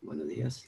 Buenos días.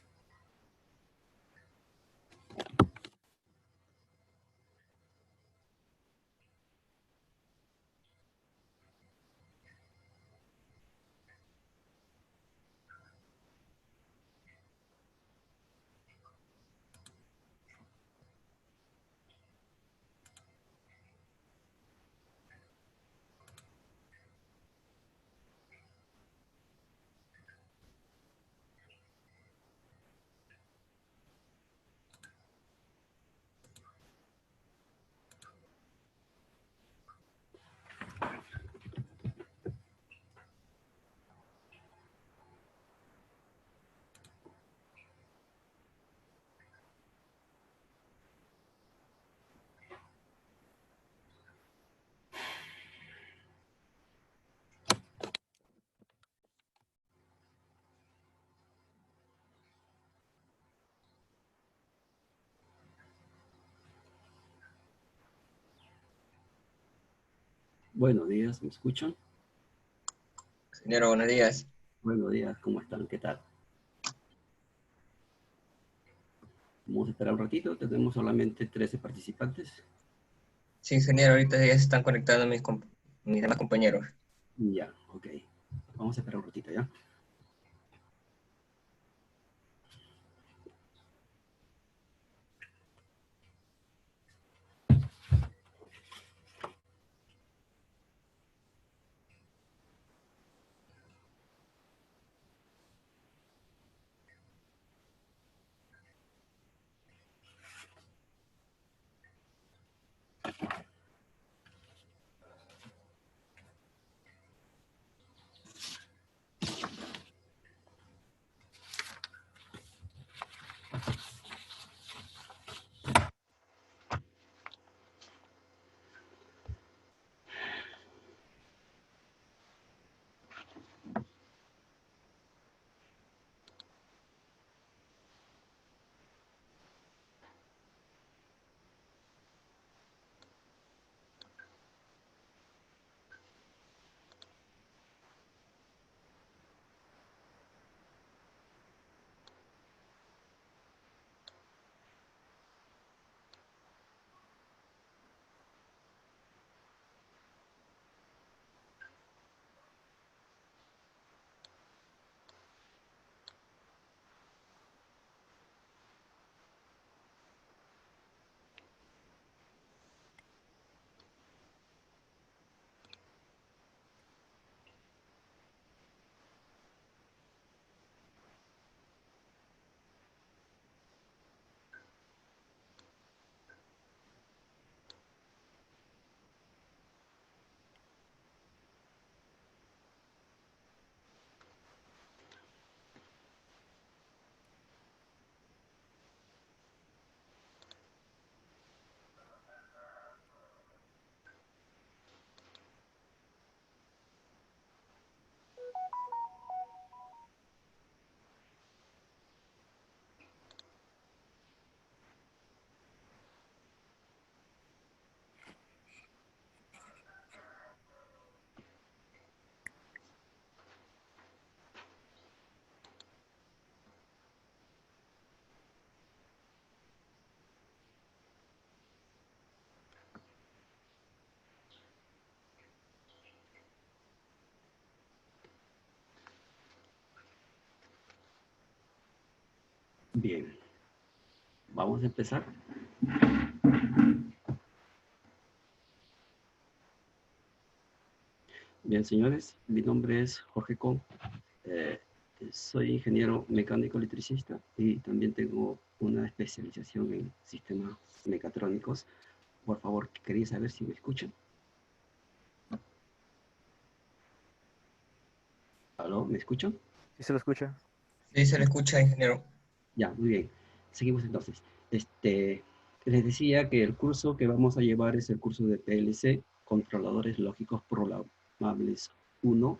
Buenos días, ¿me escuchan? Señora, buenos días. Buenos días, ¿cómo están? ¿Qué tal? Vamos a esperar un ratito, tenemos solamente 13 participantes. Sí, señor, ahorita ya se están conectando mis demás compañeros. Ya, ok. Vamos a esperar un ratito, ¿ya? Bien, vamos a empezar. Bien, señores, mi nombre es Jorge Con. Eh, Soy ingeniero mecánico electricista y también tengo una especialización en sistemas mecatrónicos. Por favor, quería saber si me escuchan. ¿Aló? ¿Me escuchan? ¿Sí se lo escucha? Sí, se le escucha, ingeniero. Ya, muy bien. Seguimos entonces. Les decía que el curso que vamos a llevar es el curso de PLC, Controladores Lógicos Programables 1,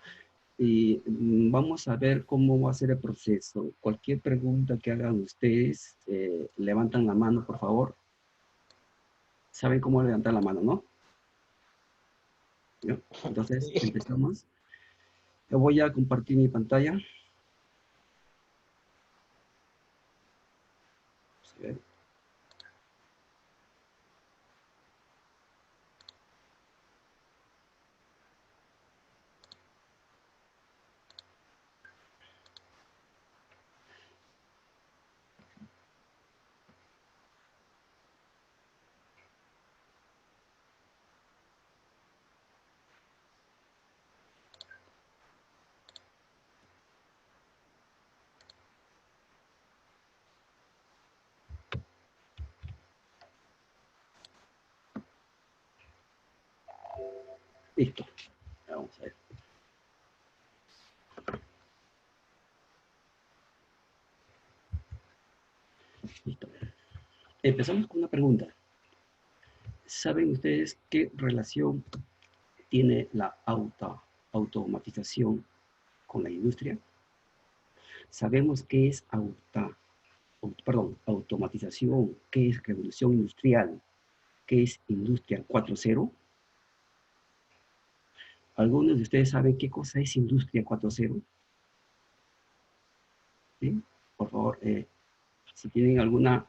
y vamos a ver cómo va a ser el proceso. Cualquier pregunta que hagan ustedes, levantan la mano, por favor. ¿Saben cómo levantar la mano, no? ¿No? Entonces, Sí. empezamos. Yo voy a compartir mi pantalla. Listo. Vamos a ver. Listo. Empezamos con una pregunta. ¿Saben ustedes qué relación tiene la automatización con la industria? Sabemos qué es automatización, qué es revolución industrial, qué es industria 4.0. ¿Algunos de ustedes saben qué cosa es industria 4.0? ¿Sí? Por favor, si tienen alguna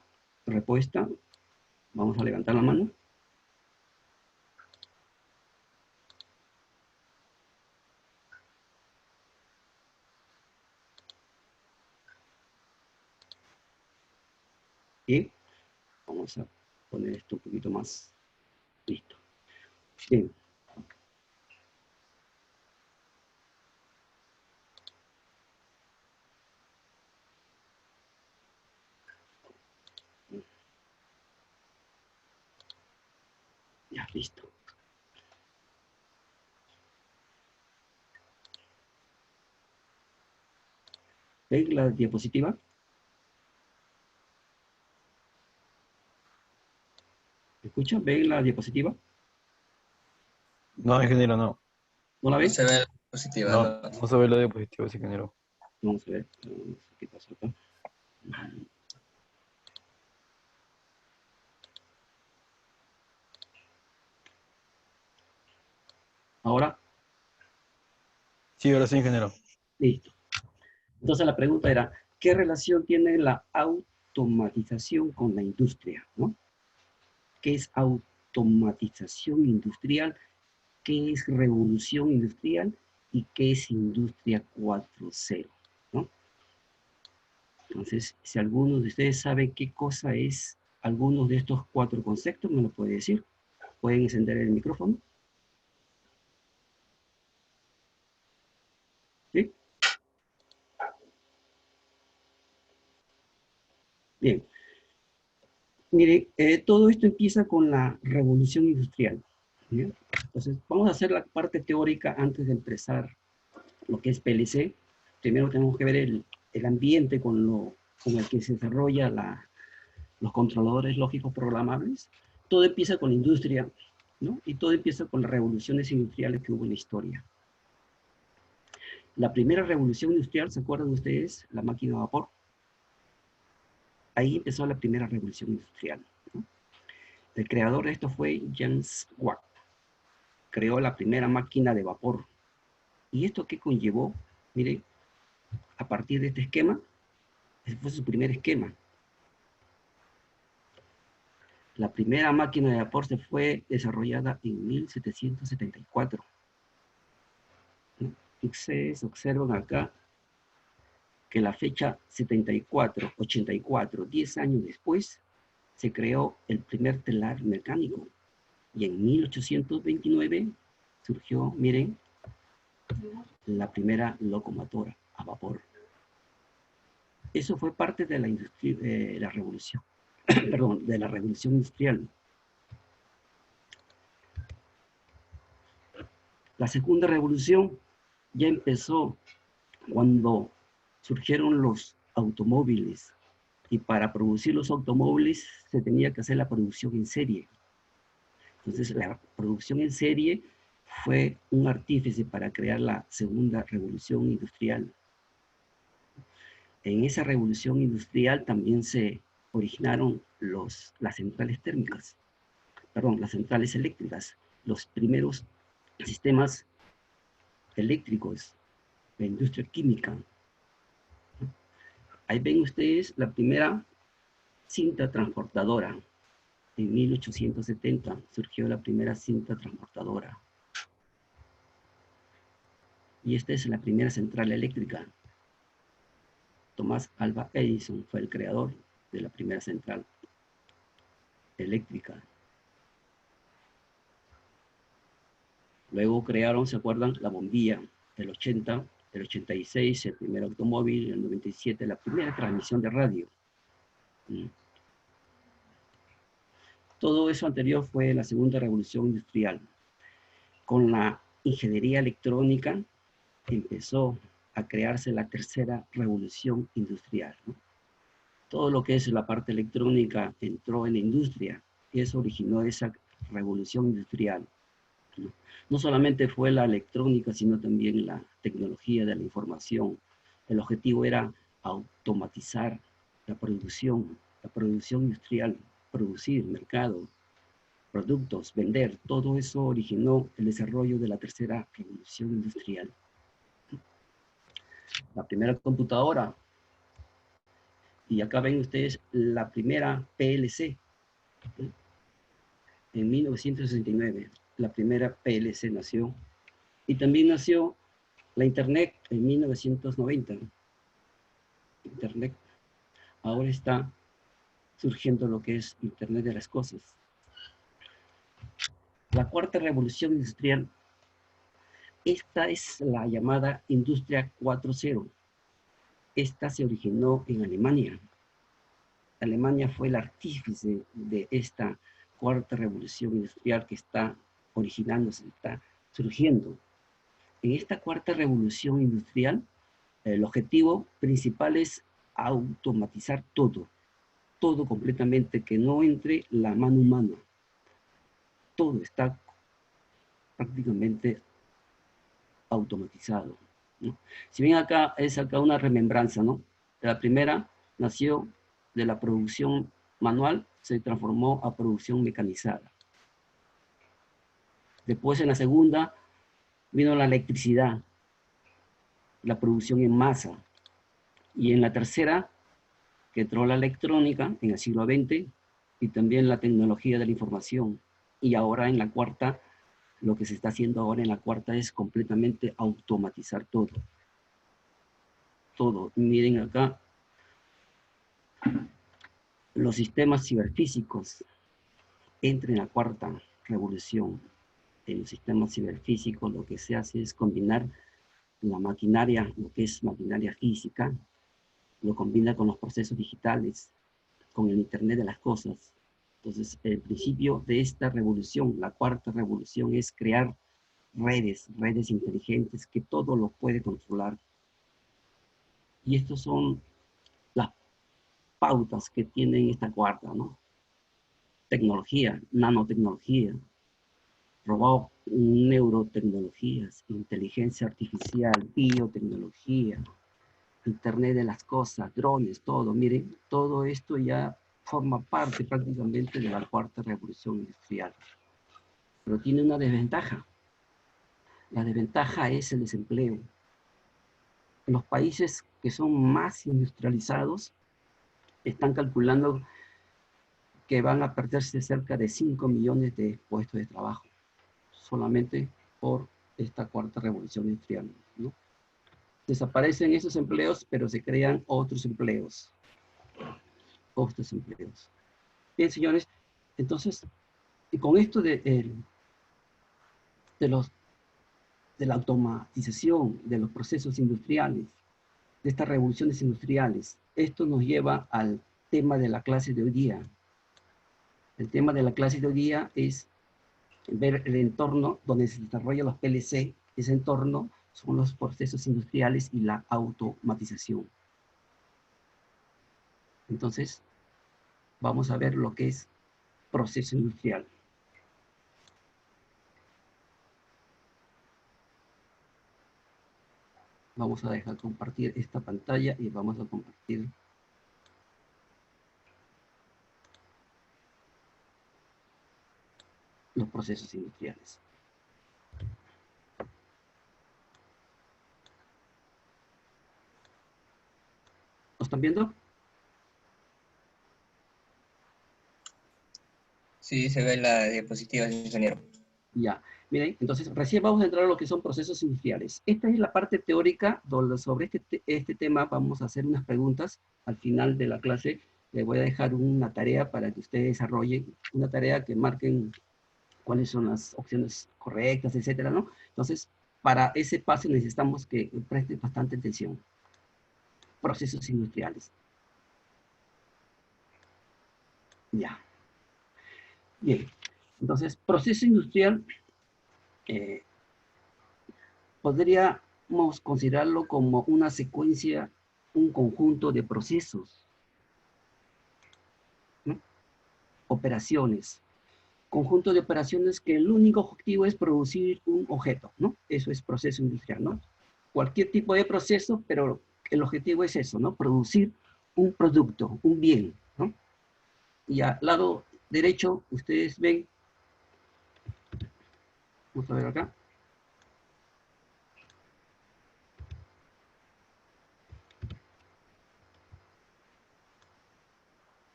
respuesta, vamos a levantar la mano. Y vamos a poner esto un poquito más listo. Bien. Ya, listo. ¿Ven la diapositiva? ¿Me escuchan? ¿Ven la diapositiva? No, ingeniero, no. ¿No la No ven? se ve la diapositiva, No, no. no se ve la diapositiva, sí, ingeniero. Vamos a ver. ¿Qué pasó acá? Ahora, Sí, ahora sí, ingeniero. listo. Entonces la pregunta era, ¿qué relación tiene la automatización con la industria? ¿No? ¿Qué es automatización industrial? ¿Qué es revolución industrial? ¿Y qué es industria 4.0? ¿No? Entonces, si alguno de ustedes sabe qué cosa es algunos de estos cuatro conceptos, me lo puede decir. Pueden encender el micrófono. ¿Sí? Bien. Mire, todo esto empieza con la revolución industrial. ¿Bien? Entonces, vamos a hacer la parte teórica antes de empezar lo que es PLC. Primero tenemos que ver el ambiente con el que se desarrolla los controladores lógicos programables. Todo empieza con la industria, ¿no? Y todo empieza con las revoluciones industriales que hubo en la historia. La primera revolución industrial, ¿se acuerdan ustedes? La máquina de vapor. Ahí empezó la primera revolución industrial, ¿no? El creador de esto fue James Watt. Creó la primera máquina de vapor. ¿Y esto qué conllevó? Mire, a partir de este esquema, ese fue su primer esquema. La primera máquina de vapor se fue desarrollada en 1774. ¿No? Ustedes observan acá que la fecha 74, 84, 10 años después, se creó el primer telar mecánico. Y en 1829 surgió, miren, la primera locomotora a vapor. Eso fue parte de la revolución, perdón, de la revolución industrial. La segunda revolución ya empezó cuando surgieron los automóviles, y para producir los automóviles se tenía que hacer la producción en serie. Entonces la producción en serie fue un artífice para crear la segunda revolución industrial. En esa revolución industrial también se originaron las centrales térmicas, perdón, las centrales eléctricas, los primeros sistemas eléctricos, la industria química. Ahí ven ustedes la primera cinta transportadora. En 1870 surgió la primera cinta transportadora. Y esta es la primera central eléctrica. Thomas Alva Edison fue el creador de la primera central eléctrica. Luego crearon, ¿se acuerdan? La bombilla del 80, el 86, el primer automóvil, el 97, la primera transmisión de radio. Todo eso anterior fue la segunda revolución industrial. con la ingeniería electrónica empezó a crearse la tercera revolución industrial, ¿no? Todo lo que es la parte electrónica entró en la industria y eso originó esa revolución industrial, ¿no? No solamente fue la electrónica, sino también la tecnología de la información. El objetivo era automatizar la producción industrial, producir, mercado, productos, vender. Todo eso originó el desarrollo de la tercera revolución industrial. La primera computadora, y acá ven ustedes la primera PLC, ¿no? En 1969, la primera PLC nació. Y también nació la Internet en 1990. Internet. Ahora está surgiendo lo que es Internet de las cosas. La cuarta revolución industrial, esta es la llamada Industria 4.0. Esta se originó en Alemania. Alemania fue el artífice de esta cuarta revolución industrial que está originándose, está surgiendo. En esta cuarta revolución industrial, el objetivo principal es automatizar todo, todo completamente, que no entre la mano humana. Todo está prácticamente automatizado, ¿no? Si bien acá es acá una remembranza, ¿no? La primera nació de la producción manual, se transformó a producción mecanizada. Después en la segunda vino la electricidad, la producción en masa. Y en la tercera, que entró la electrónica en el siglo XX y también la tecnología de la información. Y ahora en la cuarta, lo que se está haciendo ahora en la cuarta es completamente automatizar todo. Todo. Miren acá, los sistemas ciberfísicos entran en la cuarta revolución. En los sistemas ciberfísicos lo que se hace es combinar la maquinaria, lo que es maquinaria física, lo combina con los procesos digitales, con el Internet de las cosas. Entonces, el principio de esta revolución, la cuarta revolución, es crear redes inteligentes que todo lo puede controlar. Y estas son las pautas que tienen esta cuarta, ¿no? Tecnología, nanotecnología, robot, neurotecnologías, inteligencia artificial, biotecnología, Internet de las cosas, drones, todo. Miren, todo esto ya forma parte prácticamente de la cuarta revolución industrial. Pero tiene una desventaja. La desventaja es el desempleo. En los países que son más industrializados están calculando que van a perderse cerca de 5 millones de puestos de trabajo solamente por esta cuarta revolución industrial, ¿no? Desaparecen esos empleos, pero se crean otros empleos. Otros empleos. Bien, señores, entonces, y con esto de la automatización de los procesos industriales, de estas revoluciones industriales, esto nos lleva al tema de la clase de hoy día. El tema de la clase de hoy día es ver el entorno donde se desarrollan los PLC. Ese entorno son los procesos industriales y la automatización. Entonces, vamos a ver lo que es proceso industrial. Vamos a dejar compartir esta pantalla y vamos a compartir los procesos industriales. ¿Lo están viendo? Sí, se ve la diapositiva, ingeniero. Ya, miren, entonces recién vamos a entrar a lo que son procesos industriales. Esta es la parte teórica, donde sobre este tema vamos a hacer unas preguntas al final de la clase. Les voy a dejar una tarea para que ustedes desarrollen, una tarea que marquen cuáles son las opciones correctas, etcétera, ¿no? Entonces, para ese paso necesitamos que presten bastante atención. Procesos industriales. Ya. Bien, entonces, proceso industrial eh, podríamos considerarlo como una secuencia, un conjunto de procesos, ¿no? Operaciones. Conjunto de operaciones que el único objetivo es producir un objeto, ¿no? Eso es proceso industrial, ¿no? Cualquier tipo de proceso, pero el objetivo es eso, ¿no? Producir un producto, un bien, ¿no? Y al lado derecho, ustedes ven, vamos a ver acá,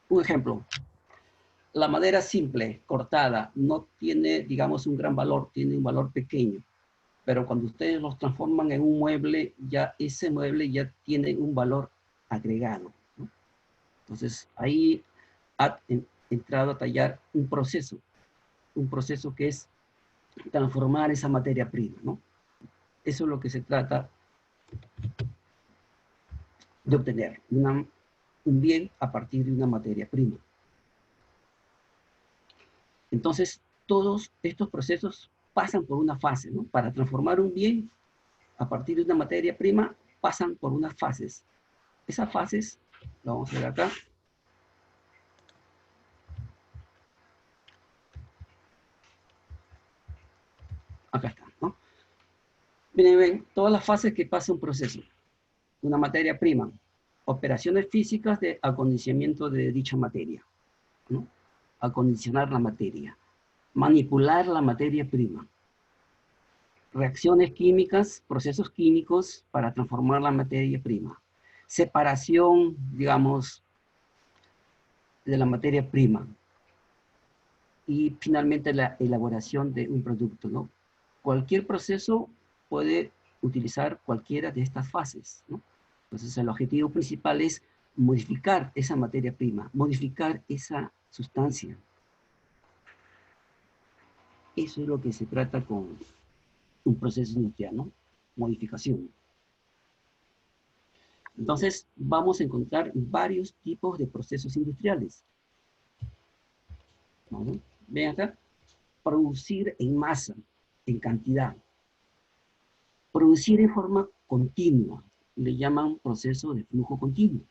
un ejemplo. La madera simple, cortada, no tiene, digamos, un gran valor, tiene un valor pequeño. Pero cuando ustedes los transforman en un mueble, ya ese mueble ya tiene un valor agregado, ¿no? Entonces, ahí ha entrado a tallar un proceso que es transformar esa materia prima, ¿no? Eso es lo que se trata de obtener, un bien a partir de una materia prima. Entonces, todos estos procesos pasan por una fase, ¿no? Para transformar un bien a partir de una materia prima, pasan por unas fases. Esas fases, lo vamos a ver acá. Acá está, ¿no? Miren, ven, todas las fases que pasa un proceso. Una materia prima. Operaciones físicas de acondicionamiento de dicha materia, ¿no? Acondicionar la materia. Manipular la materia prima. Reacciones químicas, procesos químicos para transformar la materia prima. Separación, digamos, de la materia prima. Y finalmente la elaboración de un producto, ¿no? Cualquier proceso puede utilizar cualquiera de estas fases, ¿no? Entonces el objetivo principal es modificar esa materia prima, modificar esa sustancia. Eso es lo que se trata con un proceso industrial, ¿no? Modificación. Entonces vamos a encontrar varios tipos de procesos industriales, ¿no? Ven acá, producir en masa, en cantidad. Producir en forma continua, le llaman proceso de flujo continuo.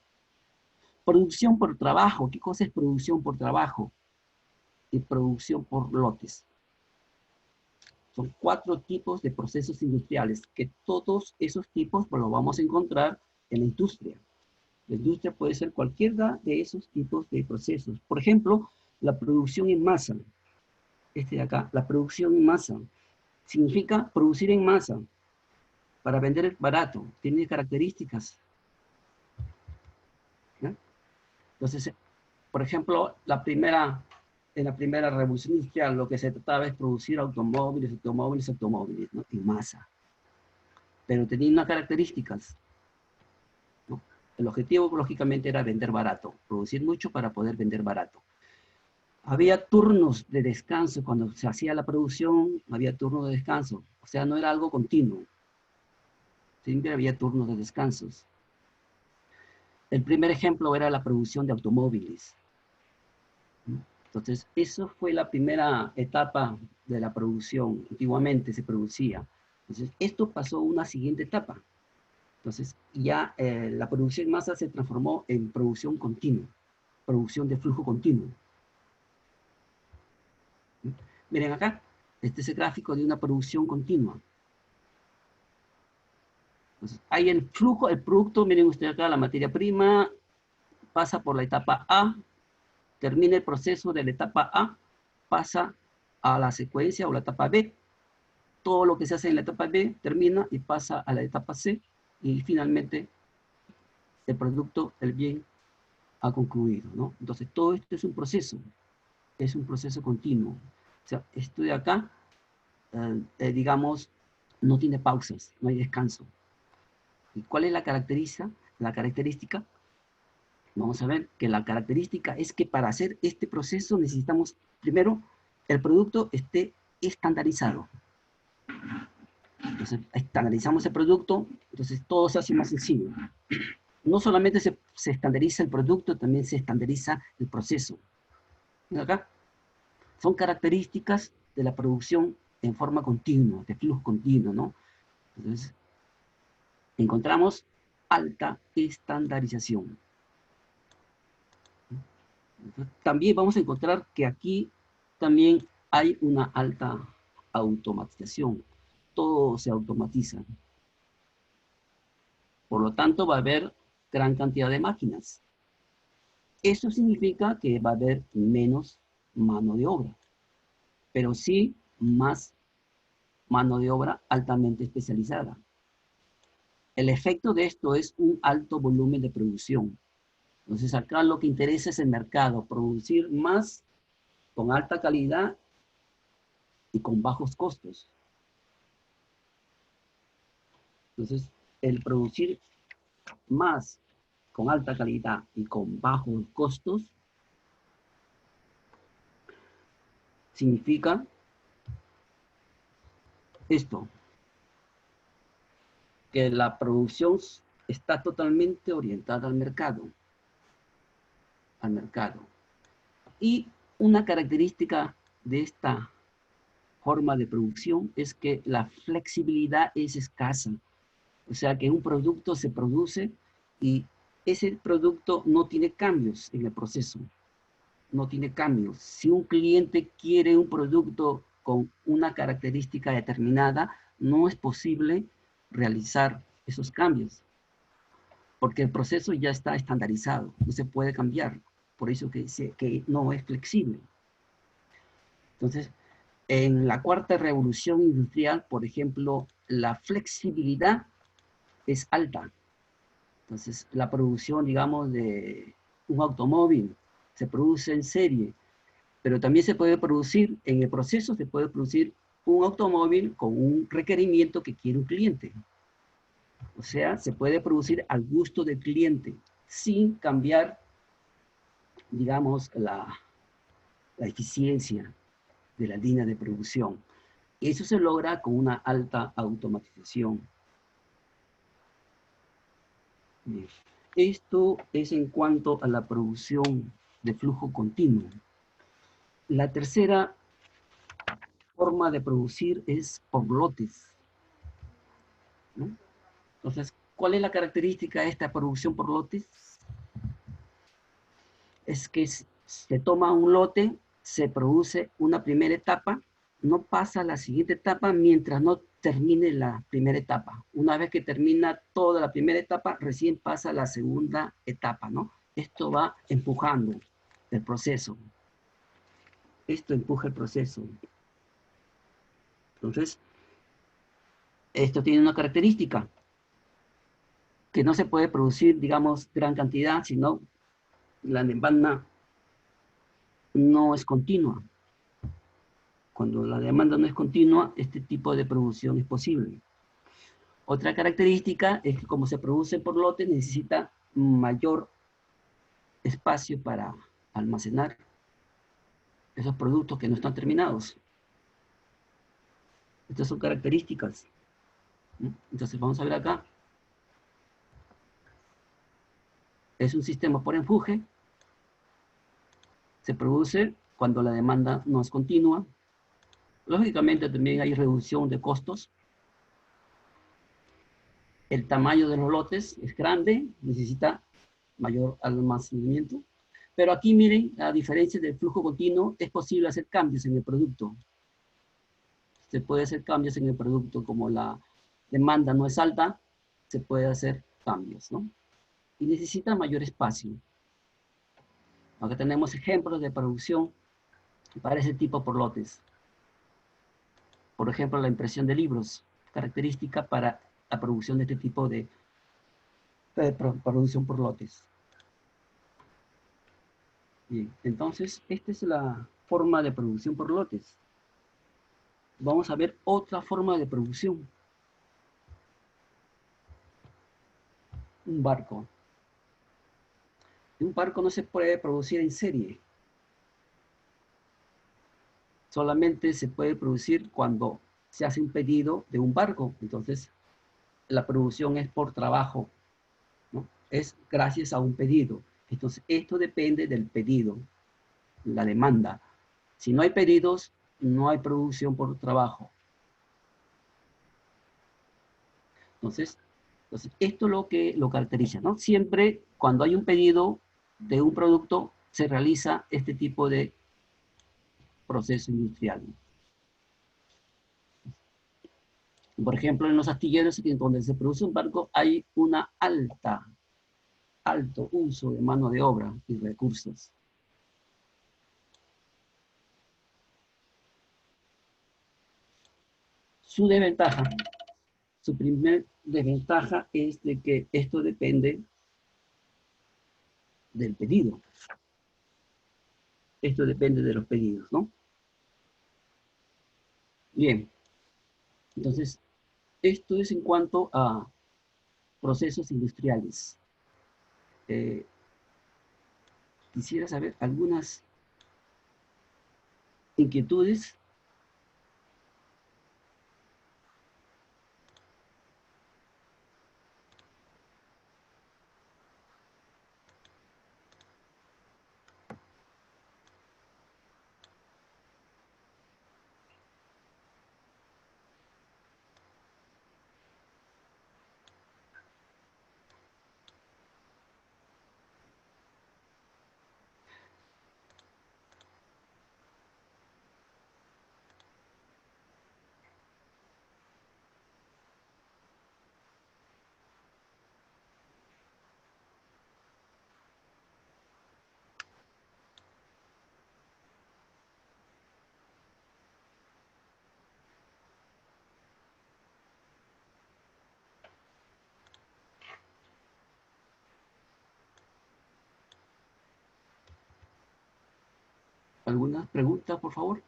Producción por trabajo, ¿qué cosa es producción por trabajo? Y producción por lotes. Son 4 tipos de procesos industriales, que todos esos tipos pues, los vamos a encontrar en la industria. La industria puede ser cualquiera de esos tipos de procesos. Por ejemplo, la producción en masa. Este de acá, la producción en masa. Significa producir en masa para vender barato. Tiene características. ¿Ya? Entonces, por ejemplo, en la primera revolución industrial lo que se trataba es producir automóviles, ¿no? En masa. Pero tenía unas características, ¿no? El objetivo, lógicamente, era vender barato, producir mucho para poder vender barato. Había turnos de descanso cuando se hacía la producción, había turnos de descanso. O sea, no era algo continuo. Siempre había turnos de descansos. El primer ejemplo era la producción de automóviles. Entonces, eso fue la primera etapa de la producción. Antiguamente se producía. Entonces, esto pasó a una siguiente etapa. Entonces, ya la producción en masa se transformó en producción continua, producción de flujo continuo. Miren acá, este es el gráfico de una producción continua. Entonces, hay el flujo, el producto, miren ustedes acá, la materia prima pasa por la etapa A, termina el proceso de la etapa A, pasa a la secuencia o la etapa B. Todo lo que se hace en la etapa B termina y pasa a la etapa C y finalmente el producto, el bien, ha concluido, ¿no? Entonces, todo esto es un proceso continuo. O sea, esto de acá, digamos, no tiene pausas, no hay descanso. ¿Y cuál es la característica? Vamos a ver que la característica es que para hacer este proceso necesitamos, primero, el producto esté estandarizado. Entonces, estandarizamos el producto, entonces todo se hace más sencillo. No solamente se estandariza el producto, también se estandariza el proceso. ¿Ven acá? Son características de la producción en forma continua, de flujo continuo, ¿no? Entonces, encontramos alta estandarización. Entonces, también vamos a encontrar que aquí también hay una alta automatización. Todo se automatiza. Por lo tanto, va a haber gran cantidad de máquinas. Eso significa que va a haber menos mano de obra, pero sí más mano de obra altamente especializada. El efecto de esto es un alto volumen de producción. Entonces acá lo que interesa es el mercado, producir más con alta calidad y con bajos costos. Entonces, el producir más con alta calidad y con bajos costos significa esto, que la producción está totalmente orientada al mercado. Y una característica de esta forma de producción es que la flexibilidad es escasa. O sea que un producto se produce y ese producto no tiene cambios en el proceso. No tiene cambios. Si un cliente quiere un producto con una característica determinada, no es posible realizar esos cambios, porque el proceso ya está estandarizado, no se puede cambiar. Por eso que no es flexible. Entonces, en la cuarta revolución industrial, por ejemplo, la flexibilidad es alta. Entonces, la producción, digamos, de un automóvil se produce en serie, pero también se puede producir, en el proceso se puede producir un automóvil con un requerimiento que quiere un cliente. O sea, se puede producir al gusto del cliente sin cambiar, digamos, la eficiencia de la línea de producción. Eso se logra con una alta automatización. Bien. Esto es en cuanto a la producción de flujo continuo. La tercera forma de producir es por lotes, ¿no? Entonces, ¿cuál es la característica de esta producción por lotes? Es que se toma un lote, se produce una primera etapa, no pasa a la siguiente etapa mientras no termine la primera etapa. Una vez que termina toda la primera etapa, recién pasa a la segunda etapa, ¿no? Esto va empujando el proceso. Esto empuja el proceso. Entonces, esto tiene una característica, que no se puede producir, digamos, gran cantidad, sino la demanda no es continua. Cuando la demanda no es continua, este tipo de producción es posible. Otra característica es que como se produce por lote, necesita mayor espacio para almacenar esos productos que no están terminados. Estas son características. Entonces vamos a ver acá. Es un sistema por empuje. Se produce cuando la demanda no es continua. Lógicamente también hay reducción de costos. El tamaño de los lotes es grande, necesita mayor almacenamiento. Pero aquí miren, a diferencia del flujo continuo, es posible hacer cambios en el producto. Se puede hacer cambios en el producto, como la demanda no es alta, se puede hacer cambios, ¿no? Y necesita mayor espacio. Acá tenemos ejemplos de producción para ese tipo por lotes. Por ejemplo, la impresión de libros, característica para la producción de este tipo de producción por lotes. Bien, entonces, esta es la forma de producción por lotes. Vamos a ver otra forma de producción. Un barco. Un barco no se puede producir en serie. Solamente se puede producir cuando se hace un pedido de un barco. Entonces, la producción es por trabajo, ¿no? Es gracias a un pedido. Entonces, esto depende del pedido, la demanda. Si no hay pedidos, no hay producción por trabajo. Entonces, esto es lo que lo caracteriza, ¿no? Siempre cuando hay un pedido de un producto, se realiza este tipo de proceso industrial. Por ejemplo, en los astilleros donde se produce un barco hay una alto uso de mano de obra y recursos. Su desventaja, su primer desventaja es de que esto depende del pedido. Esto depende de los pedidos, ¿no? Bien, entonces, esto es en cuanto a procesos industriales. Eh, Quisiera saber algunas inquietudes. ¿Algunas preguntas, por favor?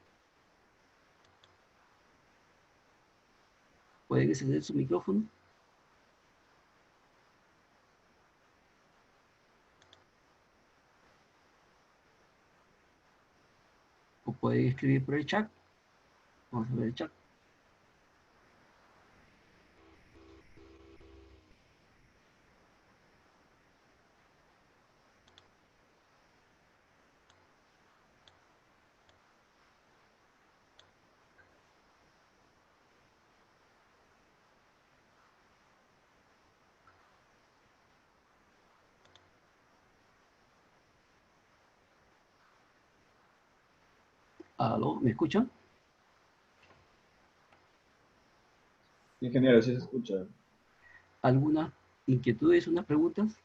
¿Pueden encender su micrófono? ¿O pueden escribir por el chat? Vamos a ver el chat. ¿Aló? ¿Me escuchan? Ingeniero, sí se escucha. ¿Algunas inquietudes, unas preguntas?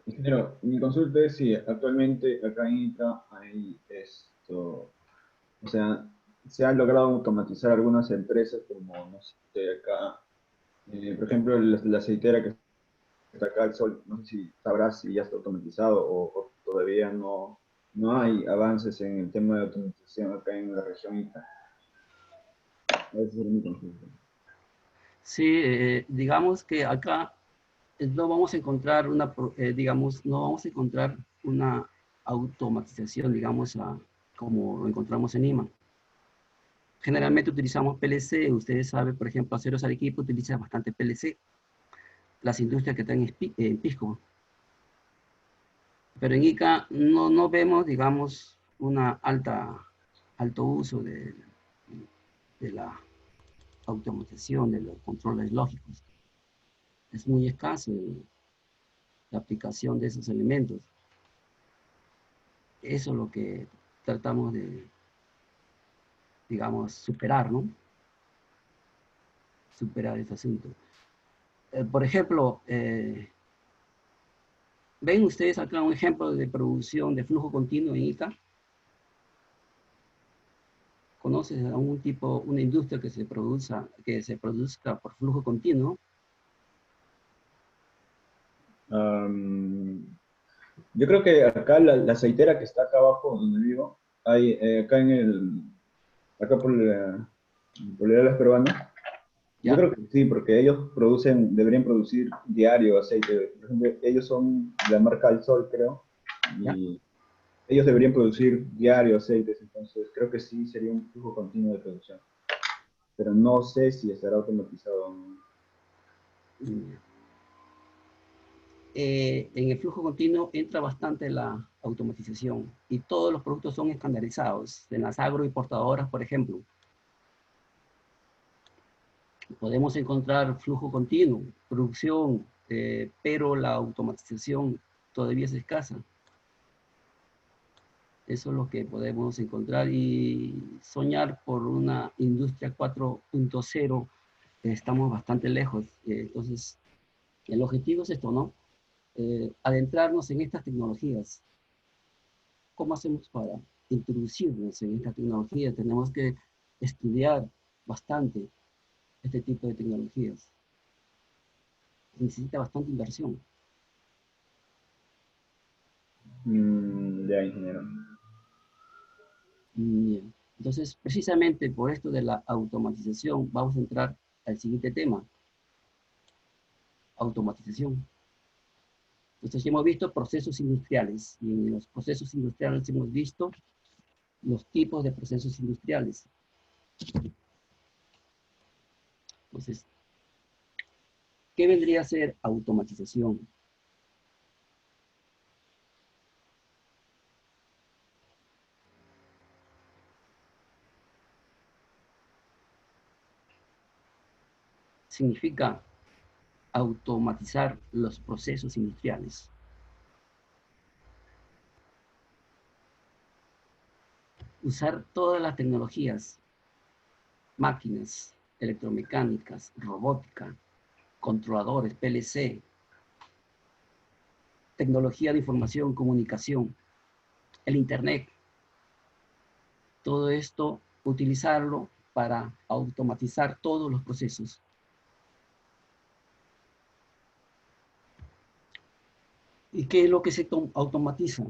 Ingeniero, mi consulta es si actualmente acá en ICA hay esto, o sea, se han logrado automatizar algunas empresas como, no sé, acá, por ejemplo, la aceitera que está acá al sol, no sé si sabrás si ya está automatizado o todavía no hay avances en el tema de automatización acá en la región ICA. Esa es mi consulta. Sí, digamos que acá no vamos a encontrar digamos, no vamos a encontrar una automatización, digamos, como lo encontramos en Lima. Generalmente utilizamos PLC, ustedes saben, por ejemplo, Aceros Arequipa utiliza bastante PLC, las industrias que están en Pisco. Pero en Ica no vemos, digamos, alto uso de la automatización, de los controles lógicos. Es muy escaso la aplicación de esos elementos. Eso es lo que tratamos de, digamos, superar, ¿no? Superar este asunto. Por ejemplo, ¿ven ustedes acá un ejemplo de producción de flujo continuo en ICA? ¿Conoces algún tipo, una industria que se produzca por flujo continuo? Yo creo que acá la aceitera que está acá abajo donde vivo, hay acá acá por el Alas Peruanas, yo ¿Ya? creo que sí, porque ellos deberían producir diario aceite. Por ejemplo, ellos son de la marca El Sol, creo, ¿Ya? y ellos deberían producir diario aceites, entonces creo que sí sería un flujo continuo de producción. Pero no sé si estará automatizado o no. Mm. en el flujo continuo entra bastante la automatización y todos los productos son estandarizados. En las agroimportadoras, por ejemplo, podemos encontrar flujo continuo, producción, pero la automatización todavía es escasa. Eso es lo que podemos encontrar y soñar por una industria 4.0. Estamos bastante lejos. Entonces, el objetivo es esto, ¿no? Adentrarnos en estas tecnologías. ¿Cómo hacemos para introducirnos en esta tecnología? Tenemos que estudiar bastante este tipo de tecnologías. Necesita bastante inversión. Ya, ingeniero. Bien. Entonces, precisamente por esto de la automatización, vamos a entrar al siguiente tema. Automatización. Entonces, ya hemos visto procesos industriales, y en los procesos industriales hemos visto los tipos de procesos industriales. Entonces, ¿qué vendría a ser automatización? Significa automatizar los procesos industriales. Usar todas las tecnologías, máquinas, electromecánicas, robótica, controladores, PLC, tecnología de información, comunicación, el Internet. Todo esto, utilizarlo para automatizar todos los procesos. ¿Y qué es lo que se automatiza?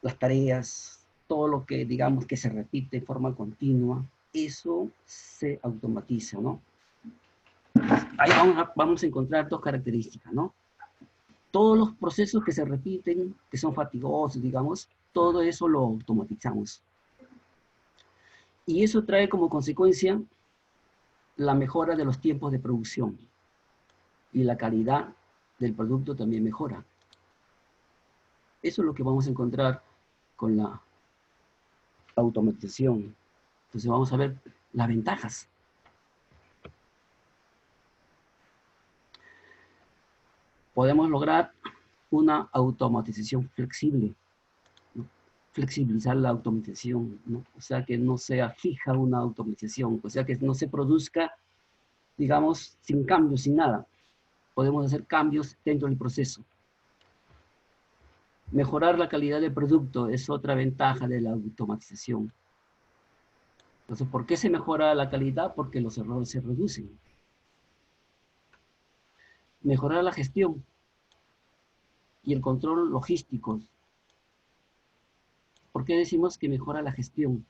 Las tareas, todo lo que digamos que se repite de forma continua, eso se automatiza, ¿no? Ahí vamos a encontrar dos características, ¿no? Todos los procesos que se repiten, que son fatigosos, digamos, todo eso lo automatizamos. Y eso trae como consecuencia la mejora de los tiempos de producción. Y la calidad del producto también mejora. Eso es lo que vamos a encontrar con la automatización. Entonces vamos a ver las ventajas. Podemos lograr una automatización flexible, ¿no? Flexibilizar la automatización, ¿no? O sea, que no sea fija una automatización, o sea, que no se produzca, digamos, sin cambios, sin nada. Podemos hacer cambios dentro del proceso. Mejorar la calidad del producto es otra ventaja de la automatización. Entonces, ¿por qué se mejora la calidad? Porque los errores se reducen. Mejorar la gestión y el control logístico. ¿Por qué decimos que mejora la gestión?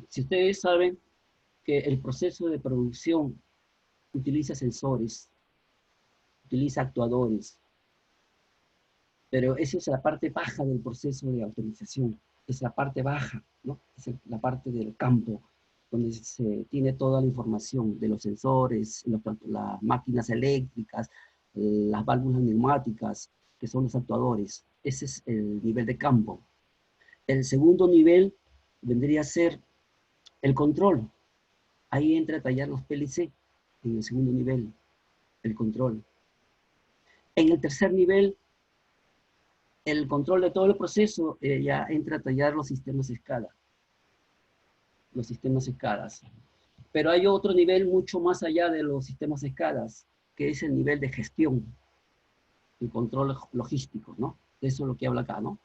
Si ustedes saben que el proceso de producción utiliza sensores, utiliza actuadores, pero esa es la parte baja del proceso de automatización, es la parte baja, ¿no? Es la parte del campo, donde se tiene toda la información de los sensores, las máquinas eléctricas, las válvulas neumáticas, que son los actuadores. Ese es el nivel de campo. El segundo nivel vendría a ser el control. Ahí entra a tallar los PLC, en el segundo nivel, el control. En el tercer nivel, el control de todo el proceso ya entra a tallar los sistemas SCADA. Los sistemas SCADA. Pero hay otro nivel mucho más allá de los sistemas SCADA, que es el nivel de gestión, el control logístico, ¿no? Eso es lo que habla acá, ¿no?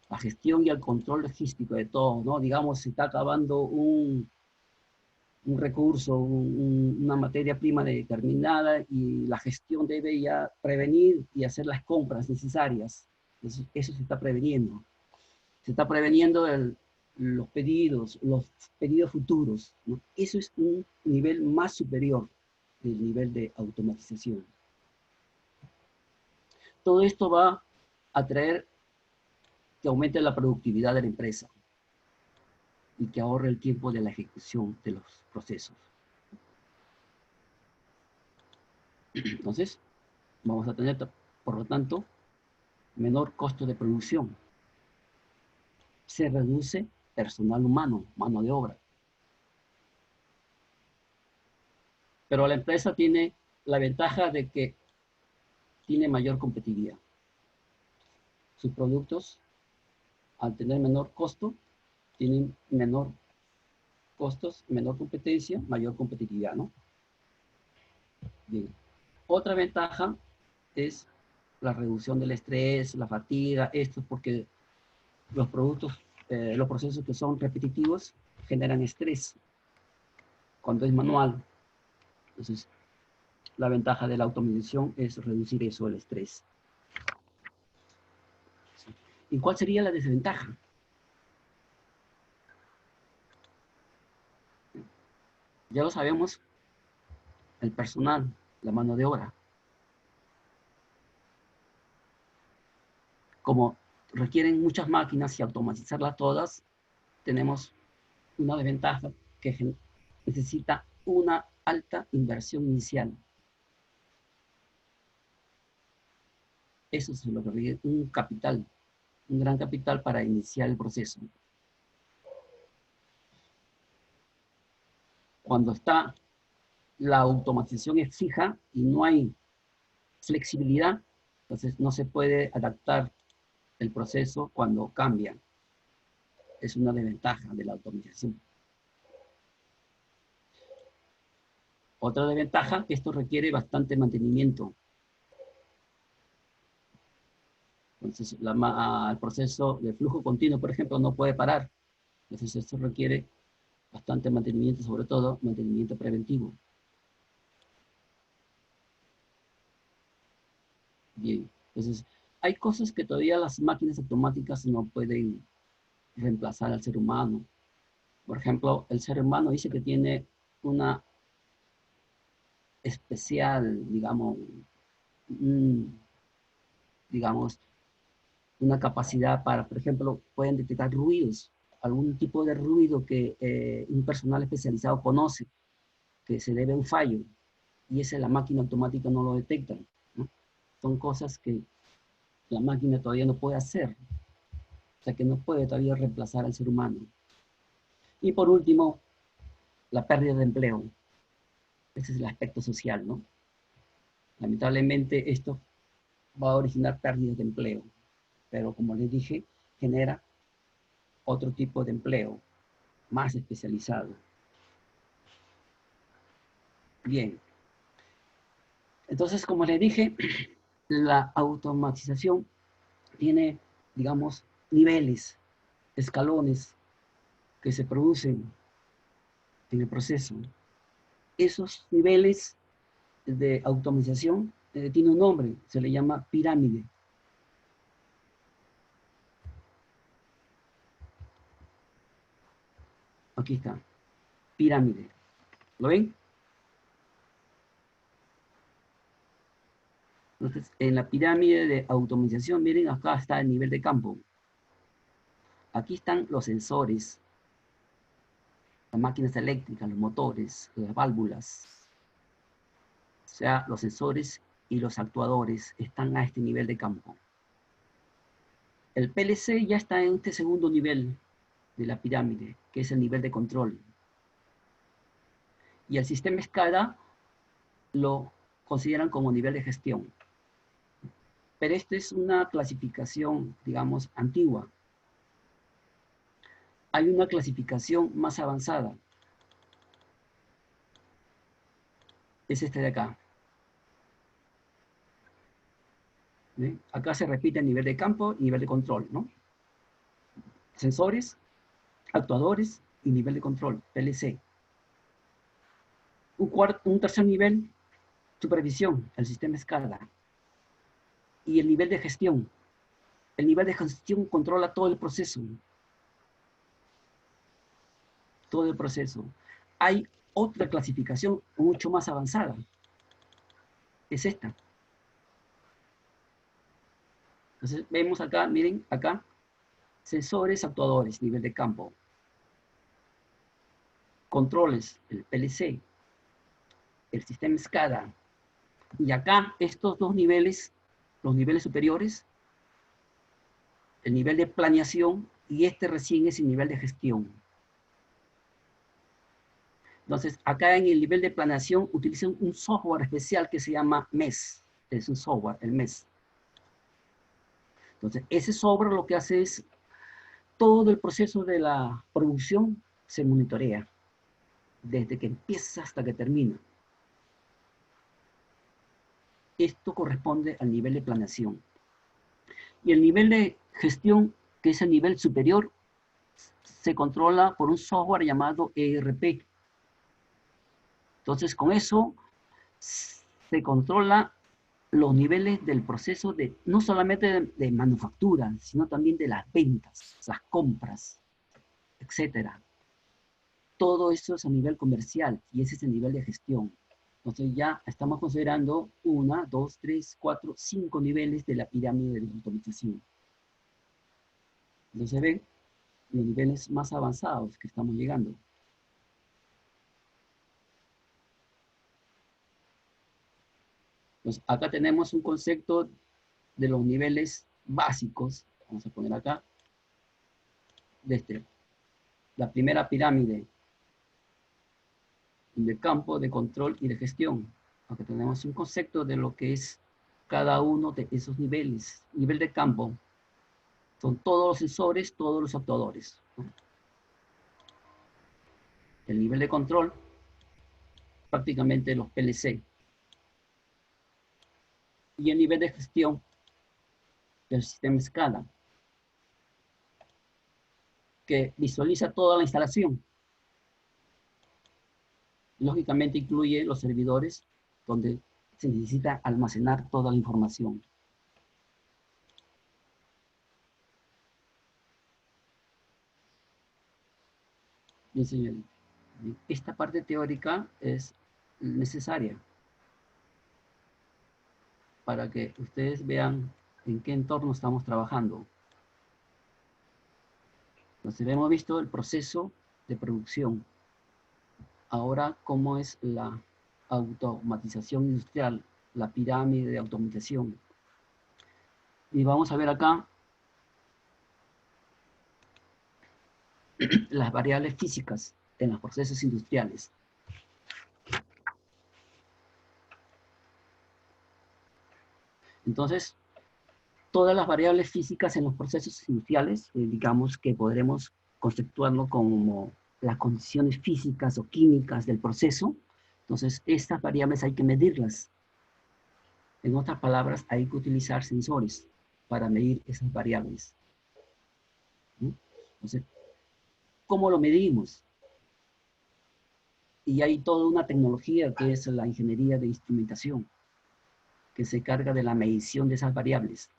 La gestión y el control logístico de todo, ¿no? Digamos, se está acabando un recurso, una materia prima determinada y la gestión debe ya prevenir y hacer las compras necesarias. Eso se está preveniendo. Se está preveniendo los pedidos futuros, ¿no? Eso es un nivel más superior del nivel de automatización. Todo esto va a traer que aumente la productividad de la empresa y que ahorre el tiempo de la ejecución de los procesos. Entonces, Vamos a tener, por lo tanto, menor costo de producción. Se reduce personal humano, mano de obra. Pero la empresa tiene la ventaja de que tiene mayor competitividad. Sus productos, al tener menor costo, tienen menor costos, menor competencia, mayor competitividad, ¿no? Bien. Otra ventaja es la reducción del estrés, la fatiga, esto porque los productos, los procesos que son repetitivos generan estrés cuando es manual. Entonces, la ventaja de la automatización es reducir eso, el estrés. ¿Y cuál sería la desventaja? Ya lo sabemos, el personal, la mano de obra. Como requieren muchas máquinas y automatizarlas todas, tenemos una desventaja que necesita una alta inversión inicial. Eso es lo que requiere un capital, un gran capital para iniciar el proceso. Cuando está la automatización es fija y no hay flexibilidad, entonces no se puede adaptar el proceso cuando cambia. Es una desventaja de la automatización. Otra desventaja, que esto requiere bastante mantenimiento. Entonces, el proceso de flujo continuo, por ejemplo, no puede parar. Entonces, esto requiere bastante mantenimiento, sobre todo mantenimiento preventivo. Bien, entonces, hay cosas que todavía las máquinas automáticas no pueden reemplazar al ser humano. Por ejemplo, el ser humano dice que tiene una especial, digamos, una capacidad para, por ejemplo, pueden detectar ruidos, algún tipo de ruido que un personal especializado conoce, que se debe a un fallo, y ese la máquina automática no lo detecta, ¿no? Son cosas que la máquina todavía no puede hacer, o sea que no puede todavía reemplazar al ser humano. Y por último, la pérdida de empleo. Ese es el aspecto social, ¿no? Lamentablemente esto va a originar pérdidas de empleo, pero como les dije, genera otro tipo de empleo, más especializado. Bien. Entonces, como les dije, la automatización tiene, digamos, niveles, escalones que se producen en el proceso. Esos niveles de automatización tiene un nombre, se le llama pirámide. Aquí está, pirámide. ¿Lo ven? Entonces, en la pirámide de automatización, miren, acá está el nivel de campo. Aquí están los sensores, las máquinas eléctricas, los motores, las válvulas. O sea, los sensores y los actuadores están a este nivel de campo. El PLC ya está en este segundo nivel de la pirámide, que es el nivel de control. Y el sistema SCADA lo consideran como nivel de gestión. Pero esta es una clasificación, digamos, antigua. Hay una clasificación más avanzada. Es este de acá. ¿Ven? Acá se repite el nivel de campo y nivel de control, ¿no? Sensores, actuadores y nivel de control, PLC. Un tercer nivel, supervisión, el sistema SCADA. Y el nivel de gestión. El nivel de gestión controla todo el proceso. Todo el proceso. Hay otra clasificación mucho más avanzada. Es esta. Entonces vemos acá, miren, acá, sensores, actuadores, nivel de campo. Controles, el PLC, el sistema SCADA, Y acá, estos dos niveles, los niveles superiores, el nivel de planeación y este recién es el nivel de gestión. Entonces, acá en el nivel de planeación utilizan un software especial que se llama MES. Es un software, el MES. Entonces, ese software lo que hace es todo el proceso de la producción se monitorea, desde que empieza hasta que termina. Esto corresponde al nivel de planeación. Y el nivel de gestión, que es el nivel superior, se controla por un software llamado ERP. Entonces, con eso se controla los niveles del proceso de, no solamente de manufactura, sino también de las ventas, las compras, etcétera. Todo eso es a nivel comercial y ese es el nivel de gestión. Entonces ya estamos considerando 1, 2, 3, 4, 5 niveles de la pirámide de la automatización. Entonces ven los niveles más avanzados que estamos llegando. Entonces acá tenemos un concepto de los niveles básicos. Vamos a poner acá. La primera pirámide de campo de control y de gestión. Acá tenemos un concepto de lo que es cada uno de esos niveles. Nivel de campo son todos los sensores, todos los actuadores. El nivel de control, prácticamente los PLC. Y el nivel de gestión del sistema SCADA, que visualiza toda la instalación. Lógicamente incluye los servidores, donde se necesita almacenar toda la información. Bien, señores. Esta parte teórica es necesaria para que ustedes vean en qué entorno estamos trabajando. Entonces, hemos visto el proceso de producción. Ahora, ¿cómo es la automatización industrial? La pirámide de automatización. Y vamos a ver acá las variables físicas en los procesos industriales. Entonces, todas las variables físicas en los procesos industriales, digamos que podremos conceptuarlo como las condiciones físicas o químicas del proceso. Entonces, estas variables hay que medirlas. En otras palabras, hay que utilizar sensores para medir esas variables. ¿No? Entonces, ¿cómo lo medimos? Y hay toda una tecnología que es la ingeniería de instrumentación, que se encarga de la medición de esas variables.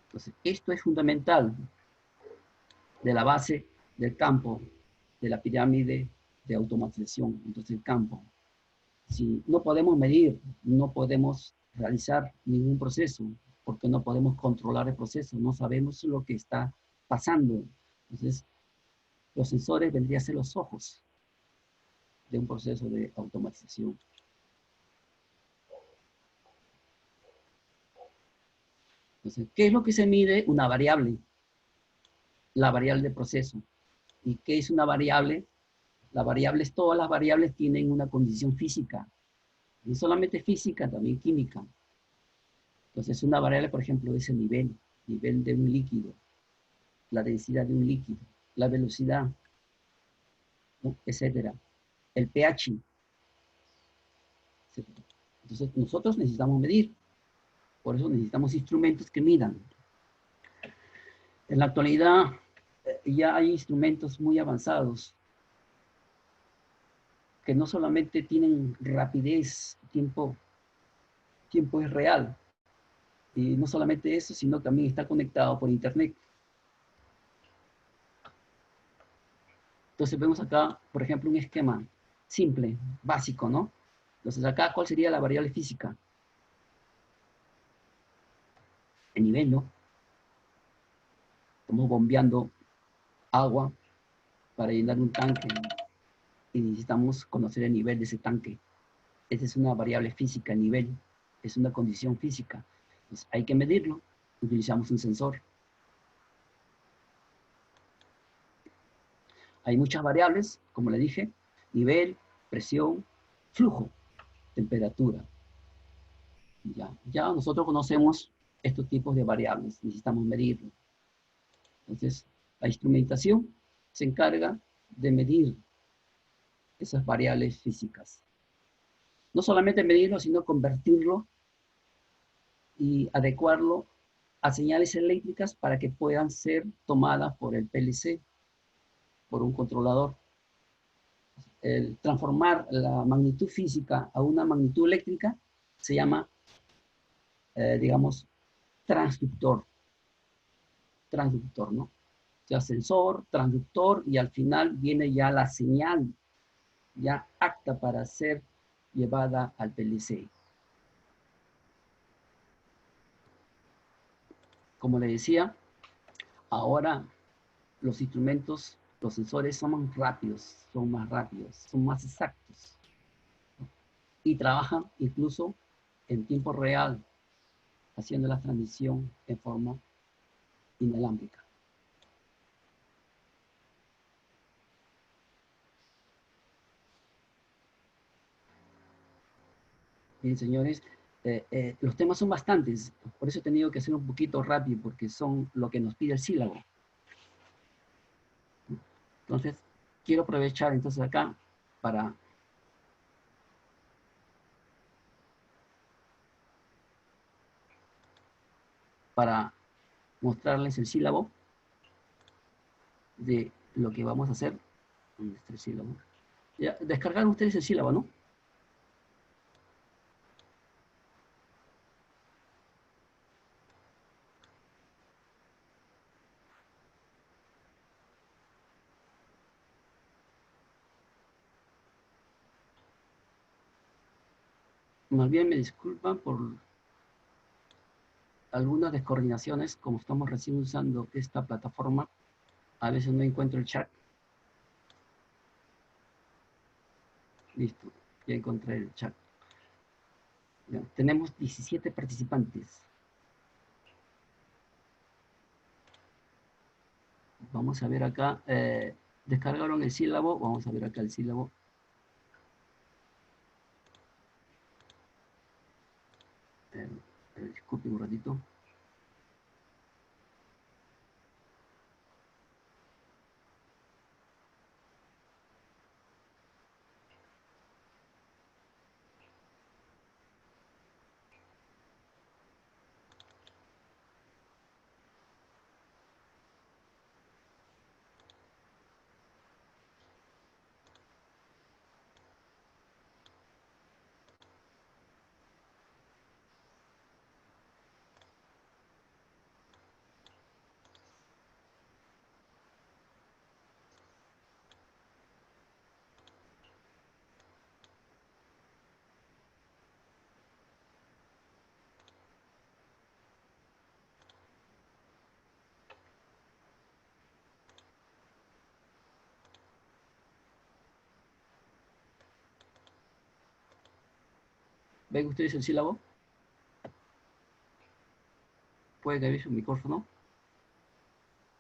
Entonces, esto es fundamental de la base del campo, de la pirámide de automatización. Entonces, el campo. Si no podemos medir, no podemos realizar ningún proceso, porque no podemos controlar el proceso, no sabemos lo que está pasando. Entonces, los sensores vendrían a ser los ojos de un proceso de automatización. Entonces, ¿qué es lo que se mide? Una variable, la variable de proceso. ¿Y qué es una variable? La variable es, todas las variables tienen una condición física, no solamente física, también química. Entonces, una variable, por ejemplo, es el nivel de un líquido, la densidad de un líquido, la velocidad, ¿no? Etcétera. El pH. Etcétera. Entonces, nosotros necesitamos medir. Por eso necesitamos instrumentos que midan. En la actualidad, ya hay instrumentos muy avanzados que no solamente tienen rapidez, tiempo es real. Y no solamente eso, sino también está conectado por internet. Entonces vemos acá, por ejemplo, un esquema simple, básico, ¿no? Entonces acá, ¿cuál sería la variable física? El nivel, ¿no? Estamos bombeando agua para llenar un tanque y necesitamos conocer el nivel de ese tanque. Esa es una variable física, nivel, es una condición física. Entonces, hay que medirlo, utilizamos un sensor. Hay muchas variables, como le dije, nivel, presión, flujo, temperatura. Ya nosotros conocemos estos tipos de variables, necesitamos medirlo. Entonces, la instrumentación se encarga de medir esas variables físicas. No solamente medirlo, sino convertirlo y adecuarlo a señales eléctricas para que puedan ser tomadas por el PLC, por un controlador. El transformar la magnitud física a una magnitud eléctrica se llama, digamos, transductor, ¿no? O sea, sensor, transductor, y al final viene ya la señal, ya apta para ser llevada al PLC. Como le decía, ahora los instrumentos, los sensores son más rápidos, son más exactos, ¿no? Y trabajan incluso en tiempo real, haciendo la transmisión en forma inalámbrica. Bien, señores, los temas son bastantes, por eso he tenido que ser un poquito rápido, porque son lo que nos pide el sílabo. Entonces, quiero aprovechar entonces acá para mostrarles el sílabo de lo que vamos a hacer. ¿Dónde está el sílabo? Ya, descargaron ustedes el sílabo, ¿no? Más bien me disculpan por algunas descoordinaciones, como estamos recién usando esta plataforma. A veces no encuentro el chat. Listo, ya encontré el chat. Ya, tenemos 17 participantes. Vamos a ver acá, descargaron el sílabo, vamos a ver acá el sílabo. Disculpen un ratito. ¿Ven ustedes el sílabo? ¿Puede que abrir su micrófono?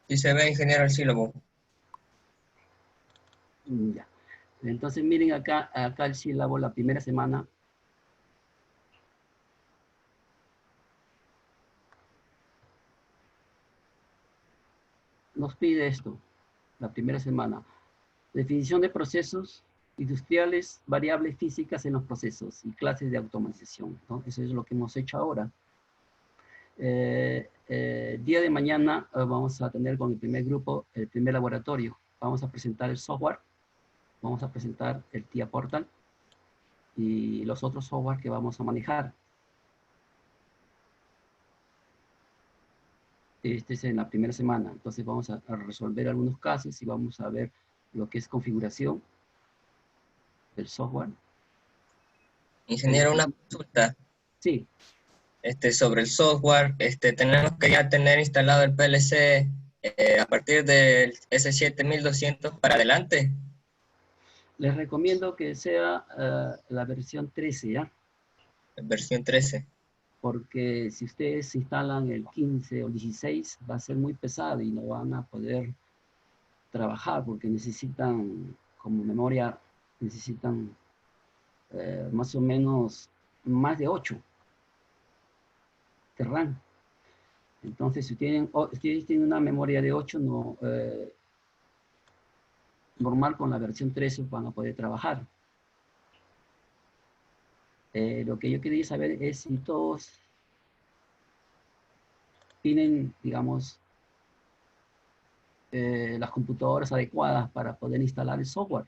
Y se ve, ingeniero, el sílabo. Ya. Entonces miren acá el sílabo, la primera semana. Nos pide esto, la primera semana. Definición de procesos industriales, variables físicas en los procesos y clases de automatización, ¿no? Eso es lo que hemos hecho ahora. Día de mañana vamos a tener con el primer grupo, el primer laboratorio. Vamos a presentar el software, vamos a presentar el TIA Portal y los otros software que vamos a manejar. Este es en la primera semana, entonces vamos a resolver algunos casos y vamos a ver lo que es configuración del software. Ingeniero, una consulta. Sí. Sobre el software, tenemos que ya tener instalado el PLC a partir del S7200 para adelante. Les recomiendo que sea la versión 13, ¿ya? Versión 13. Porque si ustedes instalan el 15 o 16, va a ser muy pesado y no van a poder trabajar porque necesitan, como memoria, necesitan más o menos más de 8 de RAM. Entonces, si ustedes tienen una memoria de 8, no, normal con la versión 13 van a poder trabajar. Lo que yo quería saber es si todos tienen, digamos, las computadoras adecuadas para poder instalar el software.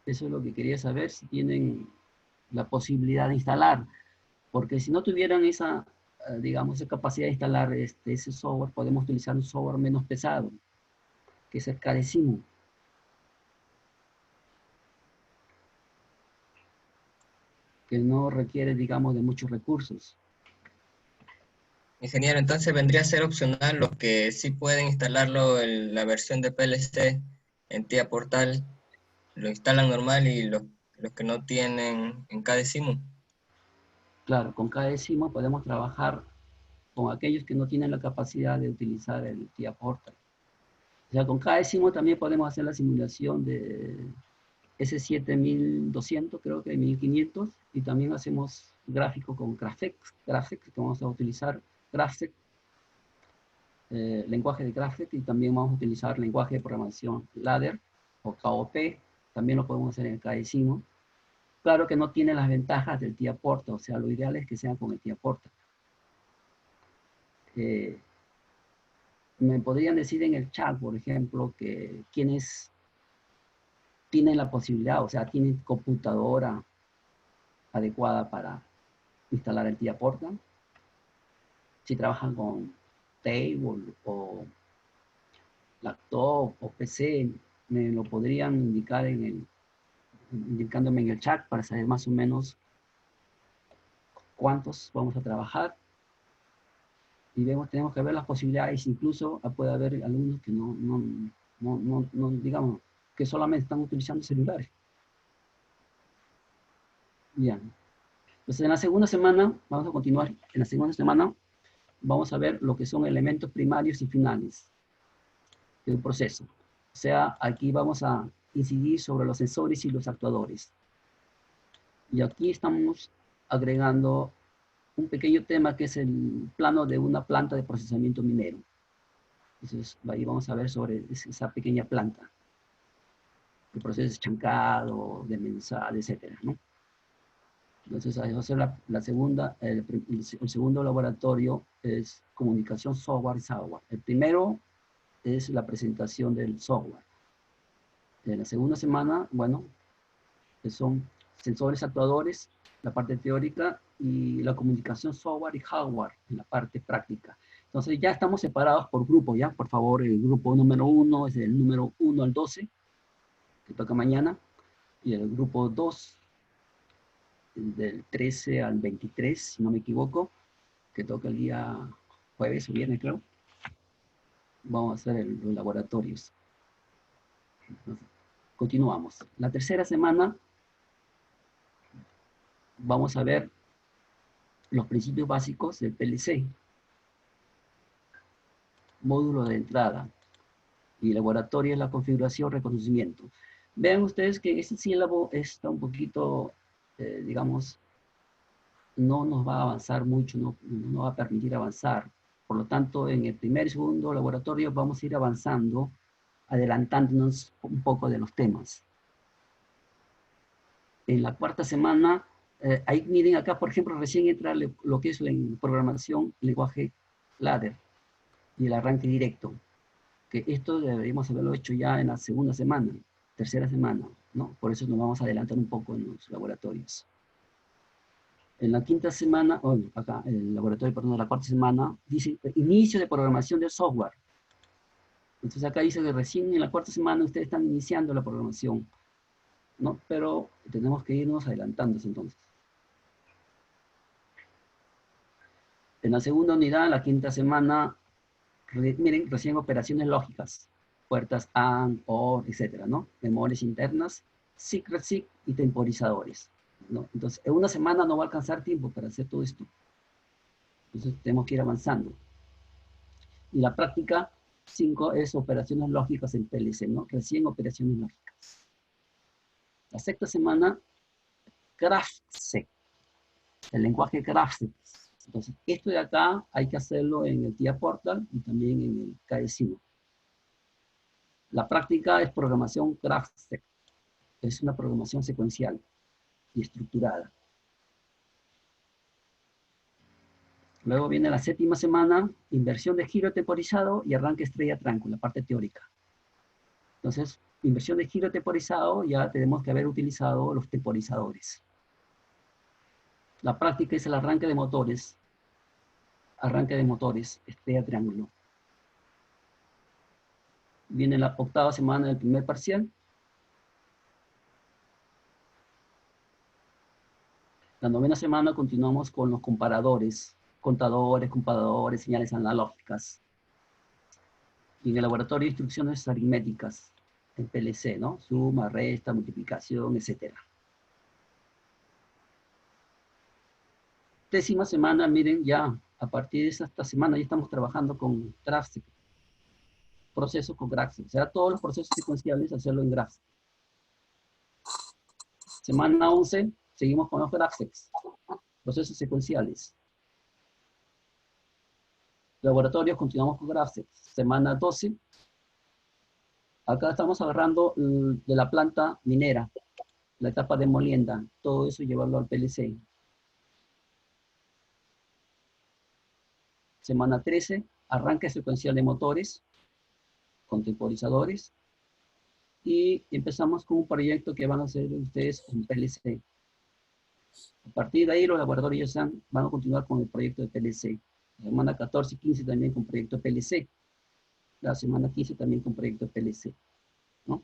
Eso es lo que quería saber, si tienen la posibilidad de instalar, porque si no tuvieran esa, digamos, esa capacidad de instalar ese software, podemos utilizar un software menos pesado, que es el Cadecimu. Que no requiere, digamos, de muchos recursos. Ingeniero, entonces vendría a ser opcional los que sí pueden instalarlo en la versión de PLC en TIA Portal, lo instalan normal y los que no tienen en Cadecimu. Claro, con Cadecimu podemos trabajar con aquellos que no tienen la capacidad de utilizar el TIA Portal. O sea, con Cadecimu también podemos hacer la simulación de S7200, creo que 1500, y también hacemos gráfico con Graphics, que vamos a utilizar Graphics, lenguaje de Graphics, y también vamos a utilizar lenguaje de programación Ladder o KOP, también lo podemos hacer en Cadecimu. Claro que no tiene las ventajas del TIA Portal, o sea, lo ideal es que sean con el TIA Portal. Me podrían decir en el chat, por ejemplo, que quienes tienen la posibilidad, o sea, tienen computadora adecuada para instalar el TIA Portal. Si trabajan con Table o laptop o PC, me lo podrían indicar indicándome en el chat para saber más o menos cuántos vamos a trabajar. Y tenemos que ver las posibilidades, incluso puede haber alumnos que no, digamos, que solamente están utilizando celulares. Bien. Entonces, en la segunda semana, vamos a continuar, en la segunda semana vamos a ver lo que son elementos primarios y finales del proceso. O sea, aquí vamos a incidir sobre los sensores y los actuadores. Y aquí estamos agregando un pequeño tema que es el plano de una planta de procesamiento minero. Entonces, ahí vamos a ver sobre esa pequeña planta. El proceso de chancado, de mensal, etcétera, ¿no? Entonces, ahí va a ser la segunda, el segundo laboratorio es comunicación software y hardware. El primero es la presentación del software. En la segunda semana, bueno, son sensores actuadores, la parte teórica, y la comunicación software y hardware en la parte práctica. Entonces ya estamos separados por grupo, ya, por favor, el grupo número 1 es del número 1 al 12, que toca mañana, y el grupo 2 del 13 al 23, si no me equivoco, que toca el día jueves o viernes, creo. Vamos a hacer los laboratorios. Entonces, continuamos. La tercera semana vamos a ver los principios básicos del PLC. Módulo de entrada. Y laboratorio es la configuración, reconocimiento. Vean ustedes que este sílabo está un poquito, digamos, no nos va a avanzar mucho, no va a permitir avanzar. Por lo tanto, en el primer y segundo laboratorio vamos a ir avanzando, adelantándonos un poco de los temas. En la cuarta semana, ahí miren acá, por ejemplo, recién entra lo que es en programación, lenguaje ladder y el arranque directo. Que esto deberíamos haberlo hecho ya en la segunda semana, tercera semana, ¿no? Por eso nos vamos a adelantar un poco en los laboratorios. En la quinta semana, acá, el laboratorio, perdón, de la cuarta semana, dice inicio de programación del software. Entonces acá dice que recién en la cuarta semana ustedes están iniciando la programación, ¿no? Pero tenemos que irnos adelantándose entonces. En la segunda unidad, la quinta semana, Miren, recién operaciones lógicas, puertas AND, OR, etcétera, ¿no? Memorias internas, secret sig y temporizadores, ¿no? Entonces, en una semana no va a alcanzar tiempo para hacer todo esto. Entonces, tenemos que ir avanzando. Y la práctica 5 es operaciones lógicas en PLC, ¿no? Recién operaciones lógicas. La sexta semana, GraphSec, el lenguaje GraphSec. Entonces, esto de acá hay que hacerlo en el TIA Portal y también en el KS1. La práctica es programación GraphSec. Es una programación secuencial y estructurada. Luego viene la séptima semana, inversión de giro temporizado y arranque estrella tranco, la parte teórica. Entonces, inversión de giro temporizado, ya tenemos que haber utilizado los temporizadores. La práctica es el arranque de motores, estrella triángulo. Viene la octava semana del primer parcial. La novena semana continuamos con los comparadores, contadores, comparadores, señales analógicas. Y en el laboratorio de instrucciones aritméticas, en PLC, ¿no? Suma, resta, multiplicación, etc. Décima semana, miren, ya a partir de esta semana ya estamos trabajando con GraphSec. Procesos con GraphSec. O sea, todos los procesos secuenciales hacerlo en GraphSec. Semana 11, seguimos con los GraphSecs. Procesos secuenciales. Laboratorios, continuamos con GraphSec. Semana 12. Acá estamos agarrando de la planta minera, la etapa de molienda, todo eso llevarlo al PLC. Semana 13, arranque secuencial de motores, con temporizadores, y empezamos con un proyecto que van a hacer ustedes en PLC. A partir de ahí los laboratorios van a continuar con el proyecto de PLC. La semana 14 y 15 también con proyecto de PLC. La semana 15 también con proyecto de PLC, ¿no?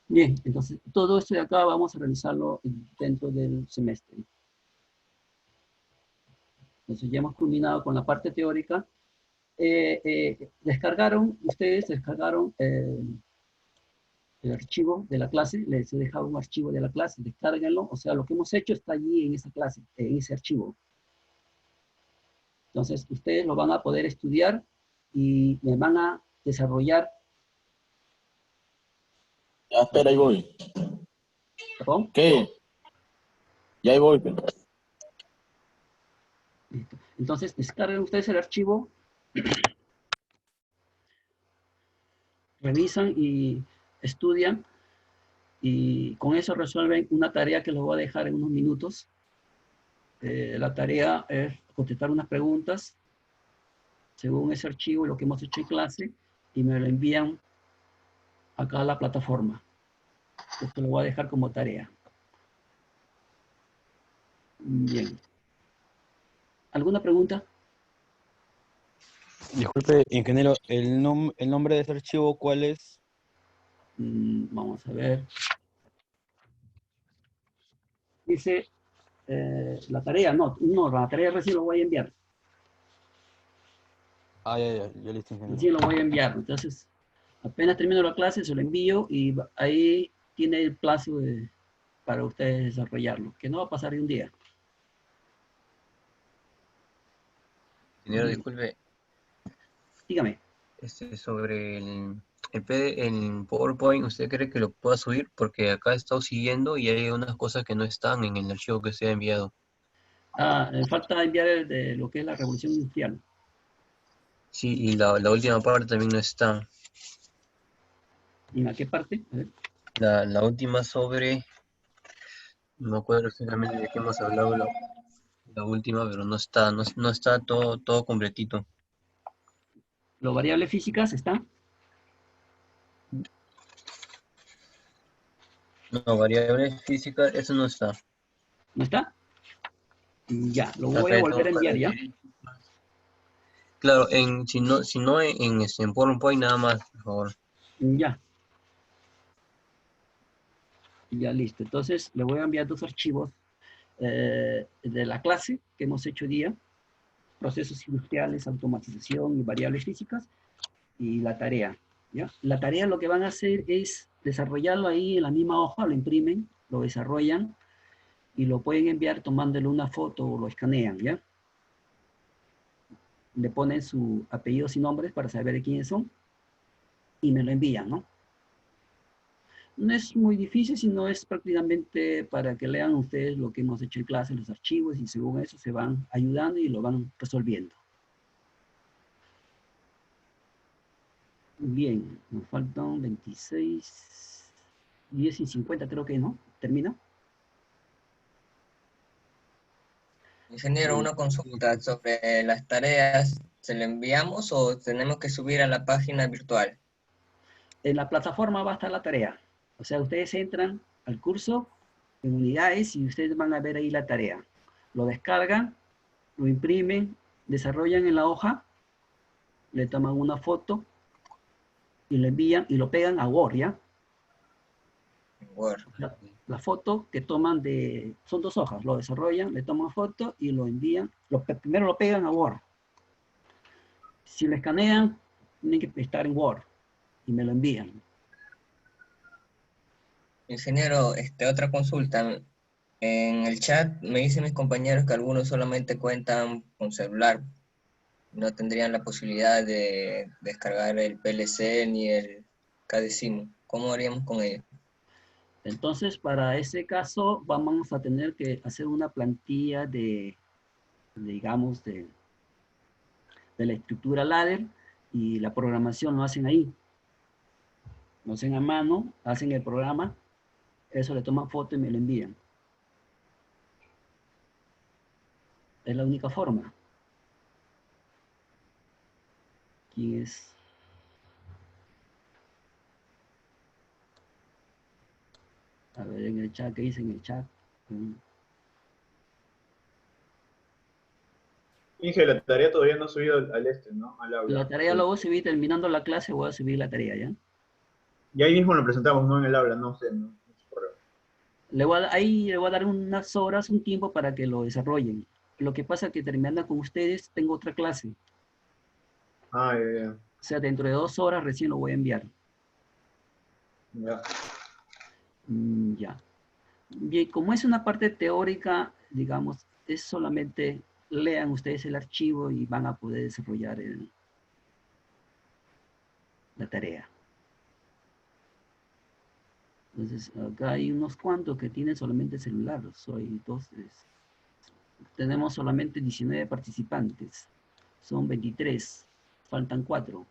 Bien, entonces todo esto de acá vamos a realizarlo dentro del semestre. Entonces ya hemos culminado con la parte teórica. Ustedes descargaron el archivo de la clase, les he dejado un archivo de la clase, descárguenlo, o sea, lo que hemos hecho está allí en esa clase, en ese archivo. Entonces, ustedes lo van a poder estudiar y me van a desarrollar. Ya, espera, ahí voy. ¿Perdón? ¿Qué? Ya ahí voy. Pero... Listo. Entonces, descarguen ustedes el archivo, revisan y estudian, y con eso resuelven una tarea que les voy a dejar en unos minutos. La tarea es contestar unas preguntas según ese archivo y lo que hemos hecho en clase, y me lo envían acá a la plataforma. Esto lo voy a dejar como tarea. Bien. ¿Alguna pregunta? Disculpe, ingeniero, ¿el nombre de ese archivo cuál es? Vamos a ver. Dice la tarea, no, la tarea recién lo voy a enviar. Ah, ya listo, ingeniero. Recién lo voy a enviar. Entonces, apenas termino la clase, se lo envío y ahí tiene el plazo para ustedes desarrollarlo, que no va a pasar de un día. Ingeniero, disculpe, Dígame. sobre el PowerPoint, ¿usted cree que lo pueda subir? Porque acá he estado siguiendo y hay unas cosas que no están en el archivo que se ha enviado. Falta enviar de lo que es la revolución industrial. Sí, y la última parte también no está. ¿En a qué parte? A ver. La última sobre, no me acuerdo exactamente de qué hemos hablado la última, pero no está todo completito. ¿Las variables físicas están? No, variables físicas, eso no está. ¿No está? Ya, lo voy Acá a hay volver todo a enviar para ya. claro, si no en PowerPoint nada más, por favor. Ya. Ya, listo. Entonces, le voy a enviar dos archivos de la clase que hemos hecho hoy día. procesos industriales, automatización y variables físicas, y la tarea, ¿ya? La tarea lo que van a hacer es desarrollarlo ahí en la misma hoja, lo imprimen, lo desarrollan, y lo pueden enviar tomándole una foto o lo escanean, ¿ya? Le ponen su apellidos y nombres para saber de quiénes son, y me lo envían, ¿no? No es muy difícil, sino es prácticamente para que lean ustedes lo que hemos hecho en clase, los archivos, y según eso se van ayudando y lo van resolviendo. Bien, nos faltan 26, 10 y 50 creo que, ¿no? ¿Termina? Ingeniero, una consulta sobre las tareas. ¿Se le enviamos o tenemos que subir a la página virtual? En la plataforma va a estar la tarea. O sea, ustedes entran al curso en unidades y ustedes van a ver ahí la tarea. Lo descargan, lo imprimen, desarrollan en la hoja, le toman una foto y lo envían y lo pegan a Word, ¿ya? Word. La foto que toman son 2 hojas, lo desarrollan, le toman foto y lo envían. Primero lo pegan a Word. Si lo escanean, tienen que estar en Word y me lo envían. Ingeniero, otra consulta. En el chat me dicen mis compañeros que algunos solamente cuentan con celular. No tendrían la posibilidad de descargar el PLC ni el KDeCimo. ¿Cómo haríamos con ello? Entonces, para ese caso, vamos a tener que hacer una plantilla digamos, de la estructura ladder, y la programación lo hacen ahí. Lo hacen a mano, hacen el programa, eso le toman foto y me lo envían. Es la única forma. ¿Quién es? A ver, en el chat, ¿qué dice en el chat? Inge, la tarea todavía no ha subido ¿no? Al aula. La tarea la voy a subir terminando la clase, voy a subir la tarea, ¿ya? Y ahí mismo lo presentamos, no en el aula, no sé, no. Ahí le voy a dar unas horas, un tiempo para que lo desarrollen. Lo que pasa es que terminando con ustedes, tengo otra clase. Ah, ya. O sea, dentro de 2 horas recién lo voy a enviar. Ya. Ya. Bien, como es una parte teórica, digamos, es solamente lean ustedes el archivo y van a poder desarrollar la tarea. Entonces, acá hay unos cuantos que tienen solamente celular. Soy 2, 3. Tenemos solamente 19 participantes. Son 23. Faltan 4.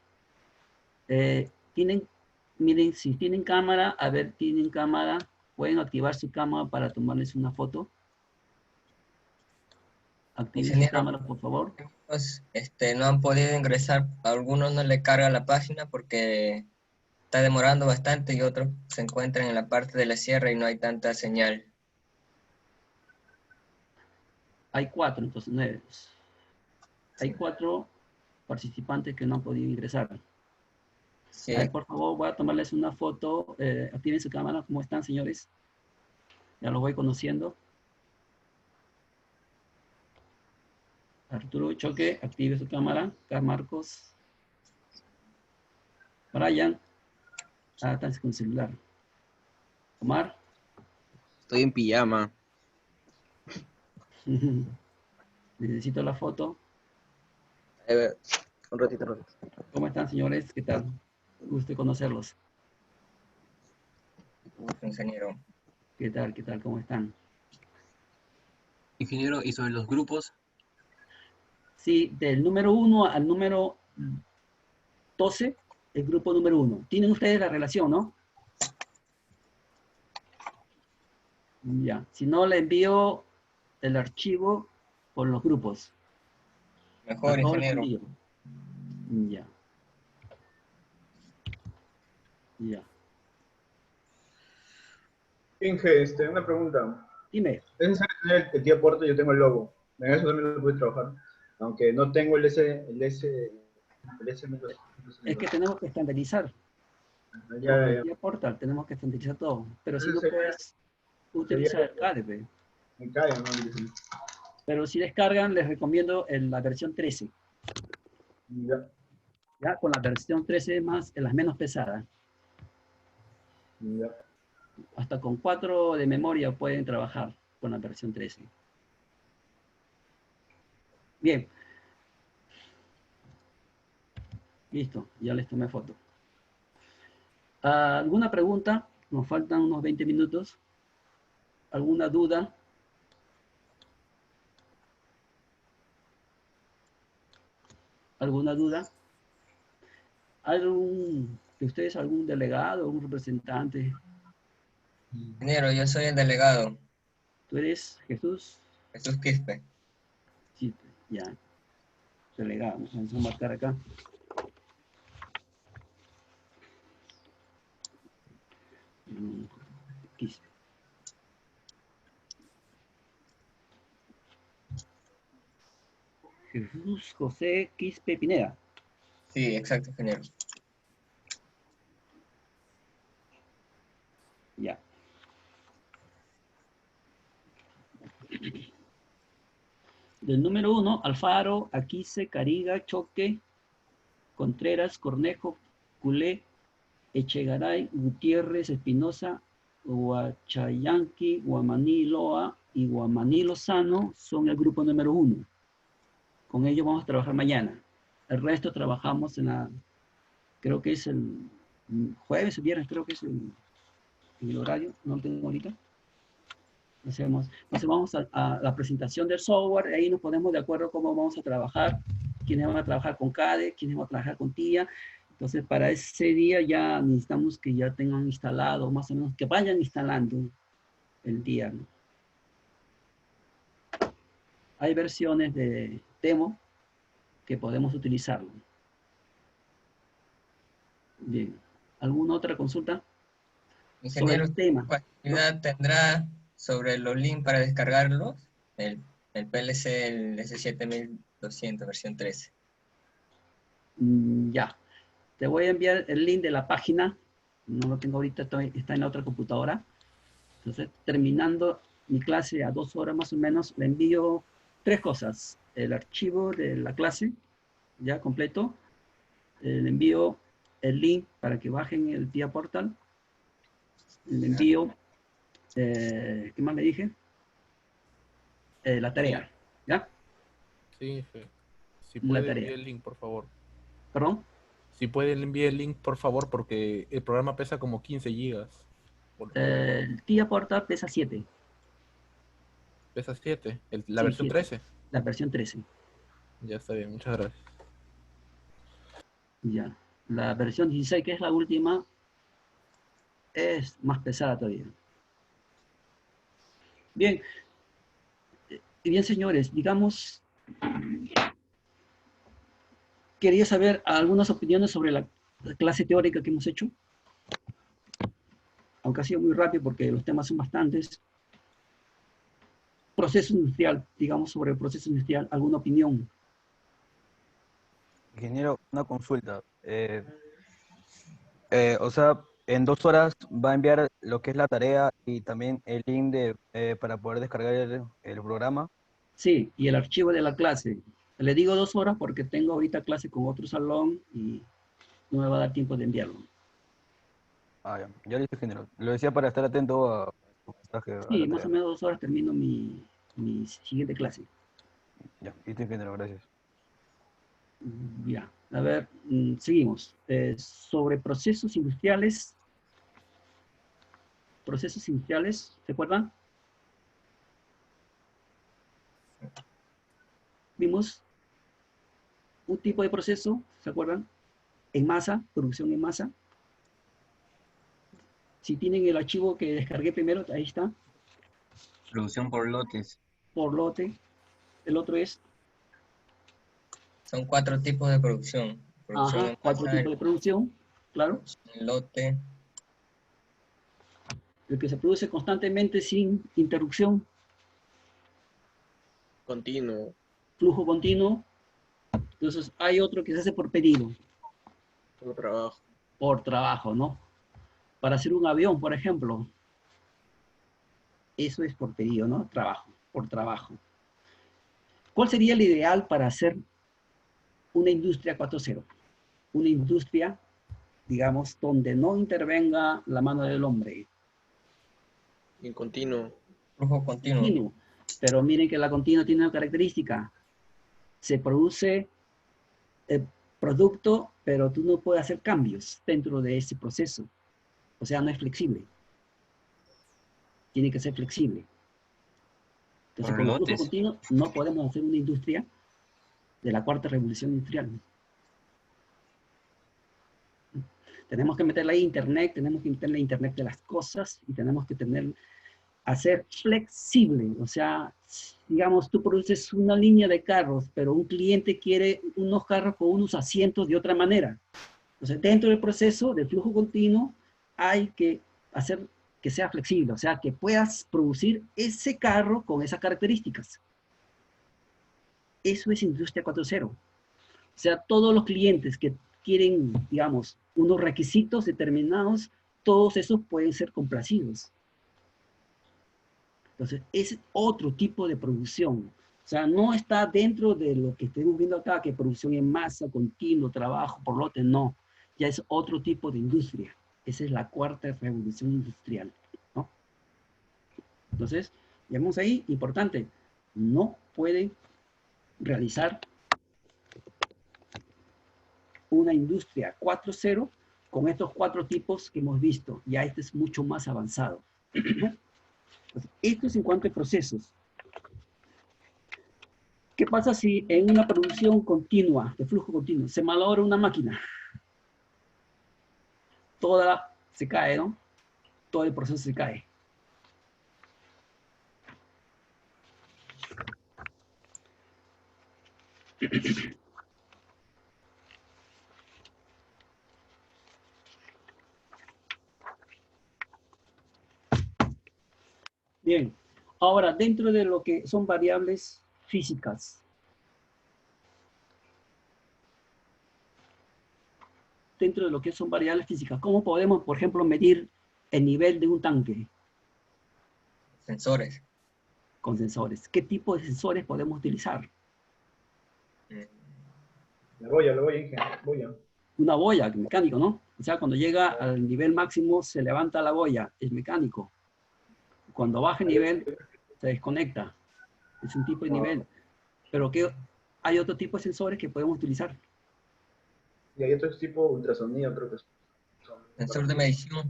Miren, si tienen cámara, a ver, tienen cámara, pueden activar su cámara para tomarles una foto. Activen su Ingeniero, cámara, por favor. pues, no han podido ingresar. A algunos no le carga la página porque está demorando bastante y otros se encuentran en la parte de la sierra y no hay tanta señal. Hay 4, entonces 9. Hay 4 participantes que no han podido ingresar. Sí. A ver, por favor, voy a tomarles una foto. Activen su cámara. ¿Cómo están, señores? Ya los voy conociendo. Arturo Choque, active su cámara. Carl Marcos. Brian. Está con celular. Omar. Estoy en pijama. Necesito la foto. Un ratito. ¿Cómo están, señores? ¿Qué tal? Gusto conocerlos. Ingeniero. ¿Qué tal? ¿Qué tal? ¿Cómo están? Ingeniero, ¿y sobre los grupos? Sí, del número 1 al número 12, el grupo número 1. Tienen ustedes la relación, ¿no? Ya. Si no, le envío el archivo por los grupos. Mejor, ingeniero. Ya. Ya. Inge, una pregunta. Dime. Es necesario tener el tía Puerto, yo tengo el logo. En eso también lo puedes trabajar. Aunque no tengo el S. Es que tenemos que estandarizar. Ya. Portal, tenemos que estandarizar todo. Pero si no Entonces, puedes utilizar el CADE. me cae, ¿no? Pero si descargan, les recomiendo la versión 13. Ya, Ya con la versión 13 más, las menos pesadas. ya. Hasta con 4 de memoria pueden trabajar con la versión 13. Bien. Listo, ya les tomé foto. ¿Alguna pregunta? Nos faltan unos 20 minutos. ¿Alguna duda? ¿Alguna duda? ¿De ustedes algún delegado, algún representante? Ingeniero, yo soy el delegado, ¿Tú eres Jesús? Jesús Quispe. Sí, ya. Delegado. Vamos a marcar acá. Quispe. Jesús José Quispe Pineda. Sí, exacto, ingeniero. Ya. Del número 1, Alfaro, Aquise, Cariga, Choque, Contreras, Cornejo, Culé, Echegaray, Gutiérrez, Espinosa, Huachayanqui, Guamaní Loa y Guamaní Lozano son el grupo número 1. Con ellos vamos a trabajar mañana. El resto trabajamos creo que es el jueves, el viernes, creo que es el horario, no lo tengo ahorita. Entonces vamos a la presentación del software, ahí nos ponemos de acuerdo cómo vamos a trabajar, quiénes van a trabajar con CADE, quiénes van a trabajar con TIA. Entonces para ese día ya necesitamos que ya tengan instalado, más o menos, que vayan instalando el día, ¿no? Hay versiones de demo que podemos utilizarlo. Bien. ¿Alguna otra consulta? Sobre Ingeniero, el tema. ¿cuál actividad tendrá sobre los links para descargarlos? El PLC, el S7200, versión 13. Ya. Te voy a enviar el link de la página. No lo tengo ahorita, está en la otra computadora. Entonces, terminando mi clase a 2 horas más o menos, le envío 3 cosas. El archivo de la clase, ya completo. Le envío el link para que bajen el TIA Portal. Le envío, ¿qué más le dije? La tarea, ¿ya? Sí, si La puede tarea. enviar el link, por favor. ¿Perdón? Si puede enviar el link, por favor, porque el programa pesa como 15 gigas. El TIA Portal pesa 7. Pesa 7, la Sí, versión 7. 13. La versión 13. Ya está bien, muchas gracias. Ya. La versión 16, que es la última, es más pesada todavía. Bien. Y bien, señores, digamos, quería saber algunas opiniones sobre la clase teórica que hemos hecho. Aunque ha sido muy rápido porque los temas son bastantes. Proceso industrial, digamos, sobre el proceso industrial, ¿alguna opinión? Ingeniero, una consulta. O sea, en 2 horas va a enviar lo que es la tarea y también el link para poder descargar el programa. Sí, y el archivo de la clase. Le digo 2 horas porque tengo ahorita clase con otro salón y no me va a dar tiempo de enviarlo. Ah, ya listo, ingeniero. Lo decía para estar atento a su mensaje, a Sí, la más o tarea. menos 2 horas termino mi siguiente clase. Ya, listo, ingeniero, gracias. Ya, a ver, seguimos. Sobre procesos industriales, ¿se acuerdan? Vimos un tipo de proceso, ¿se acuerdan? En masa, producción en masa. Si tienen el archivo que descargué primero, ahí está, Producción por lotes. por lote. El otro es, Son 4 tipos de producción. Producción ajá, en 4 masa, tipos de producción, claro. producción en lote, El que se produce constantemente sin interrupción, Continuo. flujo continuo. Entonces hay otro que se hace por pedido, Por trabajo. por trabajo, ¿no? Para hacer un avión, por ejemplo, eso es por pedido, ¿no? Trabajo, por trabajo. ¿Cuál sería el ideal para hacer una industria 4.0? Una industria, digamos, donde no intervenga la mano del hombre. En continuo. Flujo continuo. Continuo. Pero miren que la continua tiene una característica. Se produce el producto, pero tú no puedes hacer cambios dentro de ese proceso. O sea, no es flexible. Tiene que ser flexible. Entonces, Por con el flujo lotes. continuo no podemos hacer una industria de la cuarta revolución industrial. Tenemos que meterle ahí internet, tenemos que meterle internet de las cosas y tenemos que hacer flexible. O sea, digamos, tú produces una línea de carros, pero un cliente quiere unos carros con unos asientos de otra manera. Entonces, dentro del proceso del flujo continuo hay que hacer que sea flexible, o sea, que puedas producir ese carro con esas características. Eso es Industria 4.0. O sea, todos los clientes que quieren, digamos, unos requisitos determinados, todos esos pueden ser complacidos. Entonces, es otro tipo de producción. O sea, no está dentro de lo que estamos viendo acá, que producción en masa, continuo, trabajo, por lote, no. Ya es otro tipo de industria. Esa es la cuarta revolución industrial, ¿no? Entonces, llegamos ahí, importante, no pueden realizar una industria 4.0 con estos 4 tipos que hemos visto. Ya este es mucho más avanzado. Entonces, esto es en cuanto a procesos. ¿Qué pasa si en una producción continua, de flujo continuo, se malogra una máquina? Toda se cae, ¿no? Todo el proceso se cae. Bien, ahora dentro de lo que son variables físicas, ¿cómo podemos, por ejemplo, medir el nivel de un tanque? Sensores. Con sensores. ¿Qué tipo de sensores podemos utilizar? La boya, Inge, boya. Una boya, mecánico, ¿no? O sea, cuando llega al nivel máximo se levanta la boya, es mecánico. Cuando baja el nivel se desconecta. Es un tipo de nivel. Pero hay otro tipo de sensores que podemos utilizar. Y hay otros tipo ultrasonido, creo que son. Sensor de medición.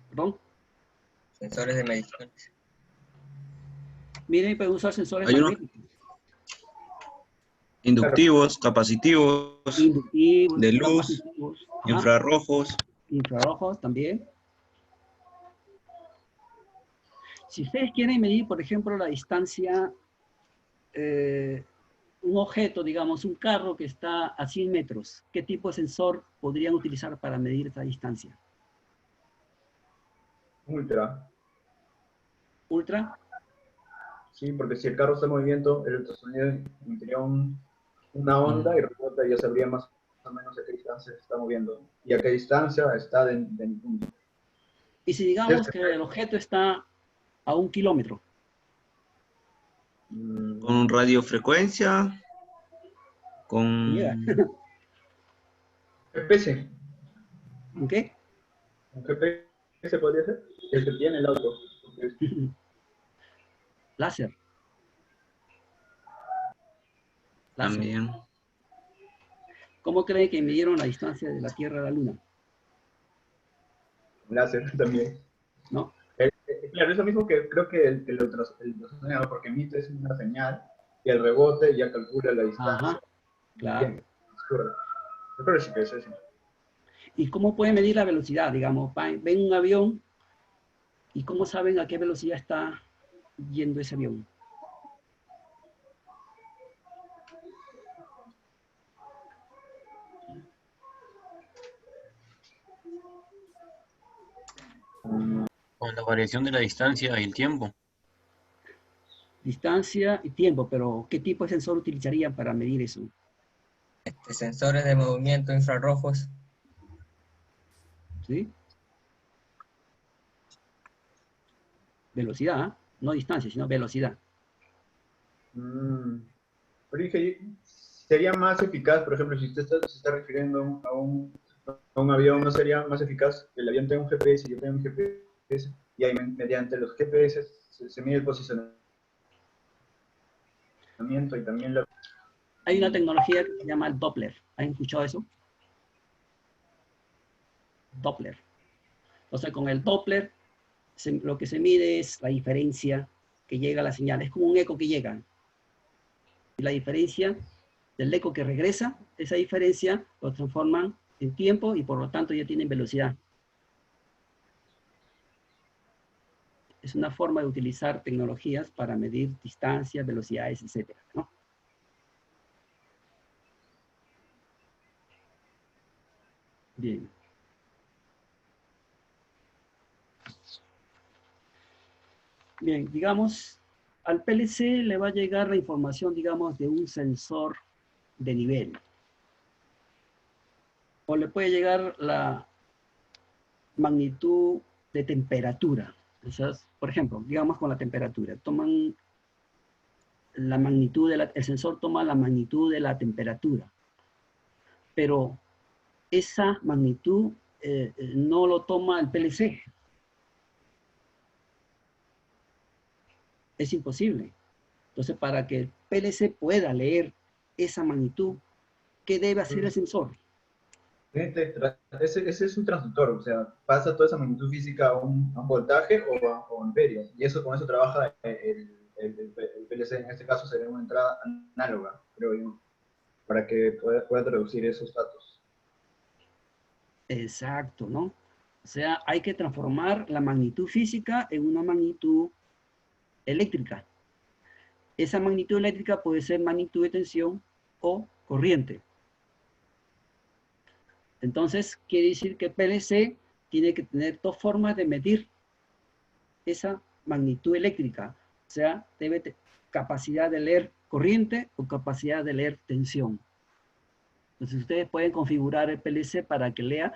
¿Perdón? Sensores de medición. Miren, pueden usar sensores Hay unos magnéticos. inductivos, capacitivos, Inductivos, de luz, capacitivos, ajá, infrarrojos. infrarrojos también. Si ustedes quieren medir, por ejemplo, la distancia, un objeto, digamos, un carro que está a 100 metros, ¿qué tipo de sensor podrían utilizar para medir esa distancia? Ultra. ¿Ultra? Sí, porque si el carro está en movimiento, el ultrasonido emitiría una onda y rebota y ya sabría más o menos a qué distancia se está moviendo y a qué distancia está de mi punto. Y si digamos que el objeto está a 1 kilómetro, Con radiofrecuencia, con llega. GPS. ¿Ok? ¿Un GPS podría ser? El que tiene el auto. Láser. Láser. también. ¿Cómo creen que midieron la distancia de la Tierra a la Luna? Láser también. ¿No? Claro, es lo mismo que creo que el ultrasonido, porque emite una señal y el rebote ya calcula la distancia. Ajá, claro. Bien, yo creo que sí que es eso. ¿Y cómo pueden medir la velocidad? Digamos, ven un avión y cómo saben a qué velocidad está yendo ese avión. Con la variación de la distancia y el tiempo. Distancia y tiempo, pero ¿qué tipo de sensor utilizarían para medir eso? Sensores de movimiento infrarrojos. ¿Sí? Velocidad, ¿eh? No distancia, sino velocidad. Pero dije, sería más eficaz, por ejemplo, si usted se está refiriendo a un avión, ¿no sería más eficaz que el avión tenga un GPS y yo tenga un GPS y ahí mediante los GPS se mide el posicionamiento y también la... Hay una tecnología que se llama el Doppler. ¿Han escuchado eso? Doppler. Entonces, con el Doppler, lo que se mide es la diferencia que llega a la señal. Es como un eco que llega. Y la diferencia del eco que regresa, esa diferencia lo transforman en tiempo y por lo tanto ya tienen velocidad. Es una forma de utilizar tecnologías para medir distancias, velocidades, etcétera, ¿no? Bien. Bien, digamos, al PLC le va a llegar la información, digamos, de un sensor de nivel. O le puede llegar la magnitud de temperatura. Entonces, por ejemplo, digamos con la temperatura. Toman la magnitud el sensor toma la magnitud de la temperatura. Pero esa magnitud no lo toma el PLC. Es imposible. Entonces, para que el PLC pueda leer esa magnitud, ¿qué debe hacer el sensor? Ese es un transductor, o sea, pasa toda esa magnitud física a un voltaje o amperios, y con eso trabaja el PLC. En este caso sería una entrada análoga, creo yo, para que pueda traducir esos datos. Exacto, ¿no? O sea, hay que transformar la magnitud física en una magnitud eléctrica. Esa magnitud eléctrica puede ser magnitud de tensión o corriente. Entonces, quiere decir que PLC tiene que tener dos formas de medir esa magnitud eléctrica. O sea, debe tener capacidad de leer corriente o capacidad de leer tensión. Entonces, ustedes pueden configurar el PLC para que lea,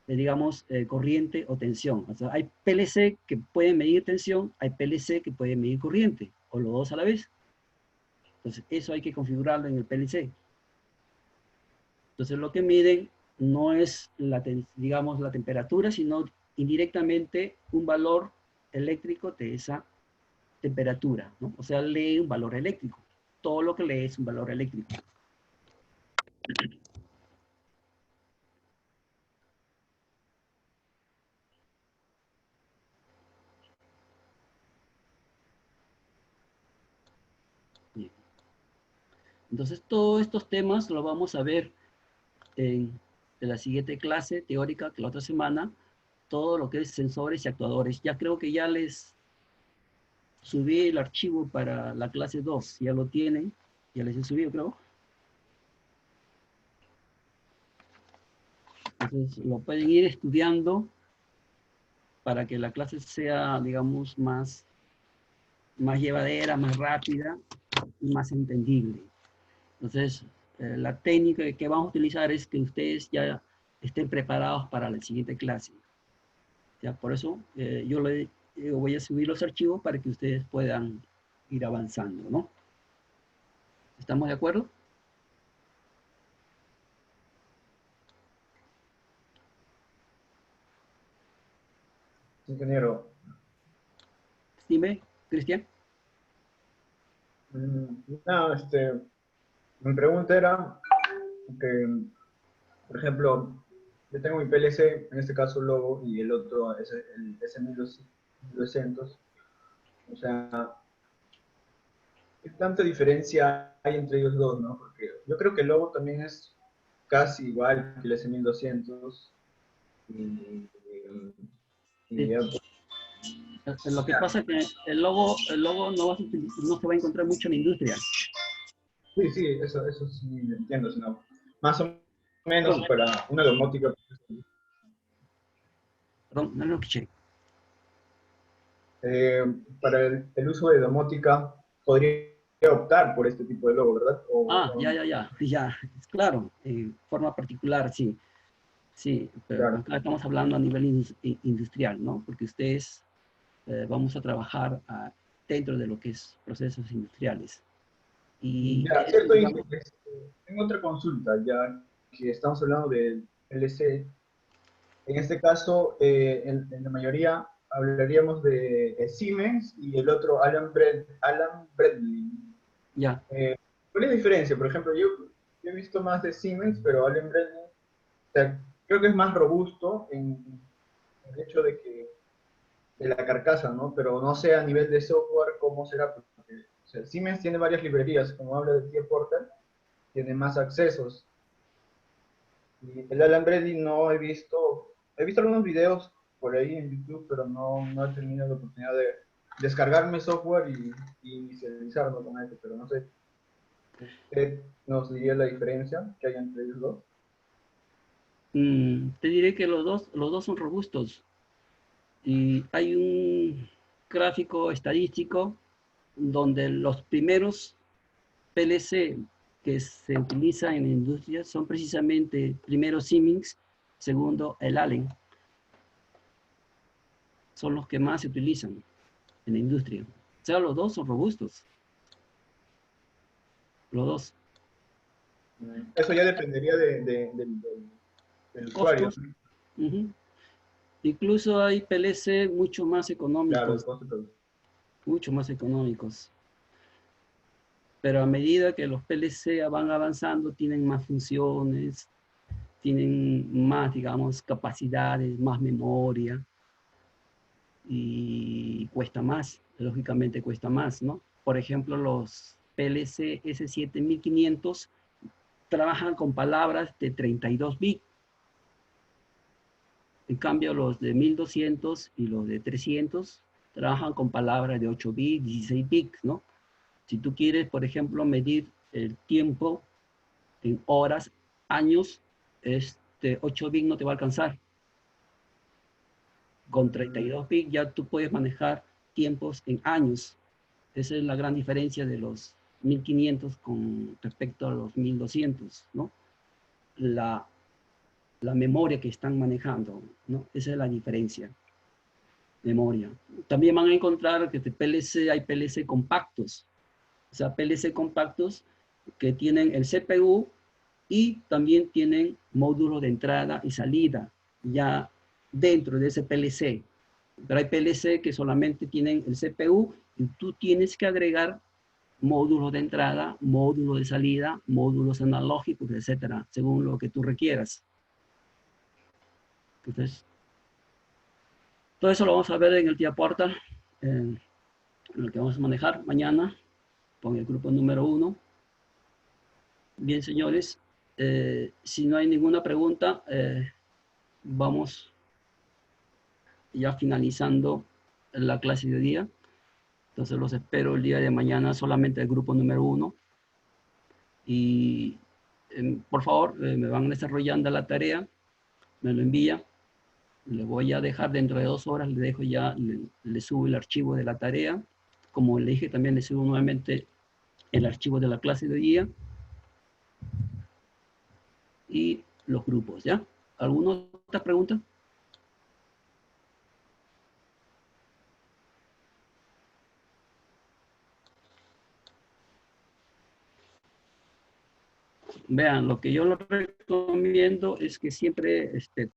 digamos, corriente o tensión. O sea, hay PLC que pueden medir tensión, hay PLC que pueden medir corriente, o los dos a la vez. Entonces, eso hay que configurarlo en el PLC. Entonces, lo que miden no es, digamos, la temperatura, sino indirectamente un valor eléctrico de esa temperatura, ¿no? O sea, lee un valor eléctrico. Todo lo que lee es un valor eléctrico. Bien. Entonces, todos estos temas los vamos a ver en la siguiente clase teórica, que la otra semana, todo lo que es sensores y actuadores. Ya creo que ya les subí el archivo para la clase 2, ya lo tienen, ya les he subido, creo. Entonces, lo pueden ir estudiando para que la clase sea, digamos, más llevadera, más rápida y más entendible. Entonces, la técnica que vamos a utilizar es que ustedes ya estén preparados para la siguiente clase. ¿Ya? Por eso yo voy a subir los archivos para que ustedes puedan ir avanzando, ¿no? ¿Estamos de acuerdo? Ingeniero. Dime, Cristian. No, mi pregunta era que, por ejemplo, yo tengo mi PLC, en este caso Logo, y el otro es el S1200. O sea, ¿qué tanta diferencia hay entre ellos dos, no? Porque yo creo que el Logo también es casi igual que el S1200. Lo que pasa es que el logo no se va a encontrar mucho en la industria. Sí, eso sí entiendo, sino más o menos para una domótica. Perdón, no lo escuché. Para el uso de domótica podría optar por este tipo de logo, ¿verdad? Ya, claro, en forma particular, sí. Sí, pero claro. Acá estamos hablando a nivel industrial, ¿no? Porque ustedes vamos a trabajar dentro de lo que es procesos industriales. Y Ya, cierto, tengo otra consulta, ya que estamos hablando del PLC. En este caso, en la mayoría hablaríamos de Siemens y el otro Alan Bradley. ya, ¿Cuál es la diferencia? Por ejemplo, yo he visto más de Siemens, pero Alan Bradley, o sea, creo que es más robusto en el hecho de la carcasa, ¿no? Pero no sé a nivel de software cómo será, porque o sea, Siemens tiene varias librerías, como habla de TIA Portal, tiene más accesos. Y el Alan Bradley no he visto algunos videos por ahí en YouTube, pero no he tenido la oportunidad de descargarme software y inicializarlo con eso, pero no sé, ¿usted nos diría la diferencia que hay entre ellos dos? te diré que los dos son robustos. Y hay un gráfico estadístico donde los primeros PLC que se utilizan en la industria son precisamente primero Siemens, segundo el Allen. Son los que más se utilizan en la industria. O sea, los dos son robustos. Los dos. Eso ya dependería del usuario, Costos. ¿no? Uh-huh. Incluso hay PLC mucho más Claro, el económicos, costo de producción. mucho más económicos. Pero a medida que los PLC van avanzando, tienen más funciones, tienen más, digamos, capacidades, más memoria y cuesta más, lógicamente cuesta más, ¿no? Por ejemplo, los PLC S7500 trabajan con palabras de 32 bits. En cambio, los de 1200 y los de 300 trabajan con palabras de 8 bits, 16 bits, ¿no? Si tú quieres, por ejemplo, medir el tiempo en horas, años, 8 bits no te va a alcanzar. Con 32 bits ya tú puedes manejar tiempos en años. Esa es la gran diferencia de los 1500 con respecto a los 1200, ¿no? La memoria que están manejando, ¿no? Esa es la diferencia. Memoria. También van a encontrar que de PLC hay PLC compactos. O sea, PLC compactos que tienen el CPU y también tienen módulos de entrada y salida ya dentro de ese PLC. Pero hay PLC que solamente tienen el CPU y tú tienes que agregar módulos de entrada, módulos de salida, módulos analógicos, etcétera, según lo que tú requieras. Entonces, todo eso lo vamos a ver en el TIA Portal, en el que vamos a manejar mañana con el grupo número 1. Bien, señores, si no hay ninguna pregunta, vamos ya finalizando la clase de día. Entonces los espero el día de mañana solamente el grupo número 1. Y por favor, me van desarrollando la tarea, me lo envía. Le voy a dejar dentro de 2 horas, le dejo ya, le subo el archivo de la tarea. Como le dije, también le subo nuevamente el archivo de la clase de día. Y los grupos, ¿ya? ¿Alguna otra pregunta? Vean, lo que yo les recomiendo es que siempre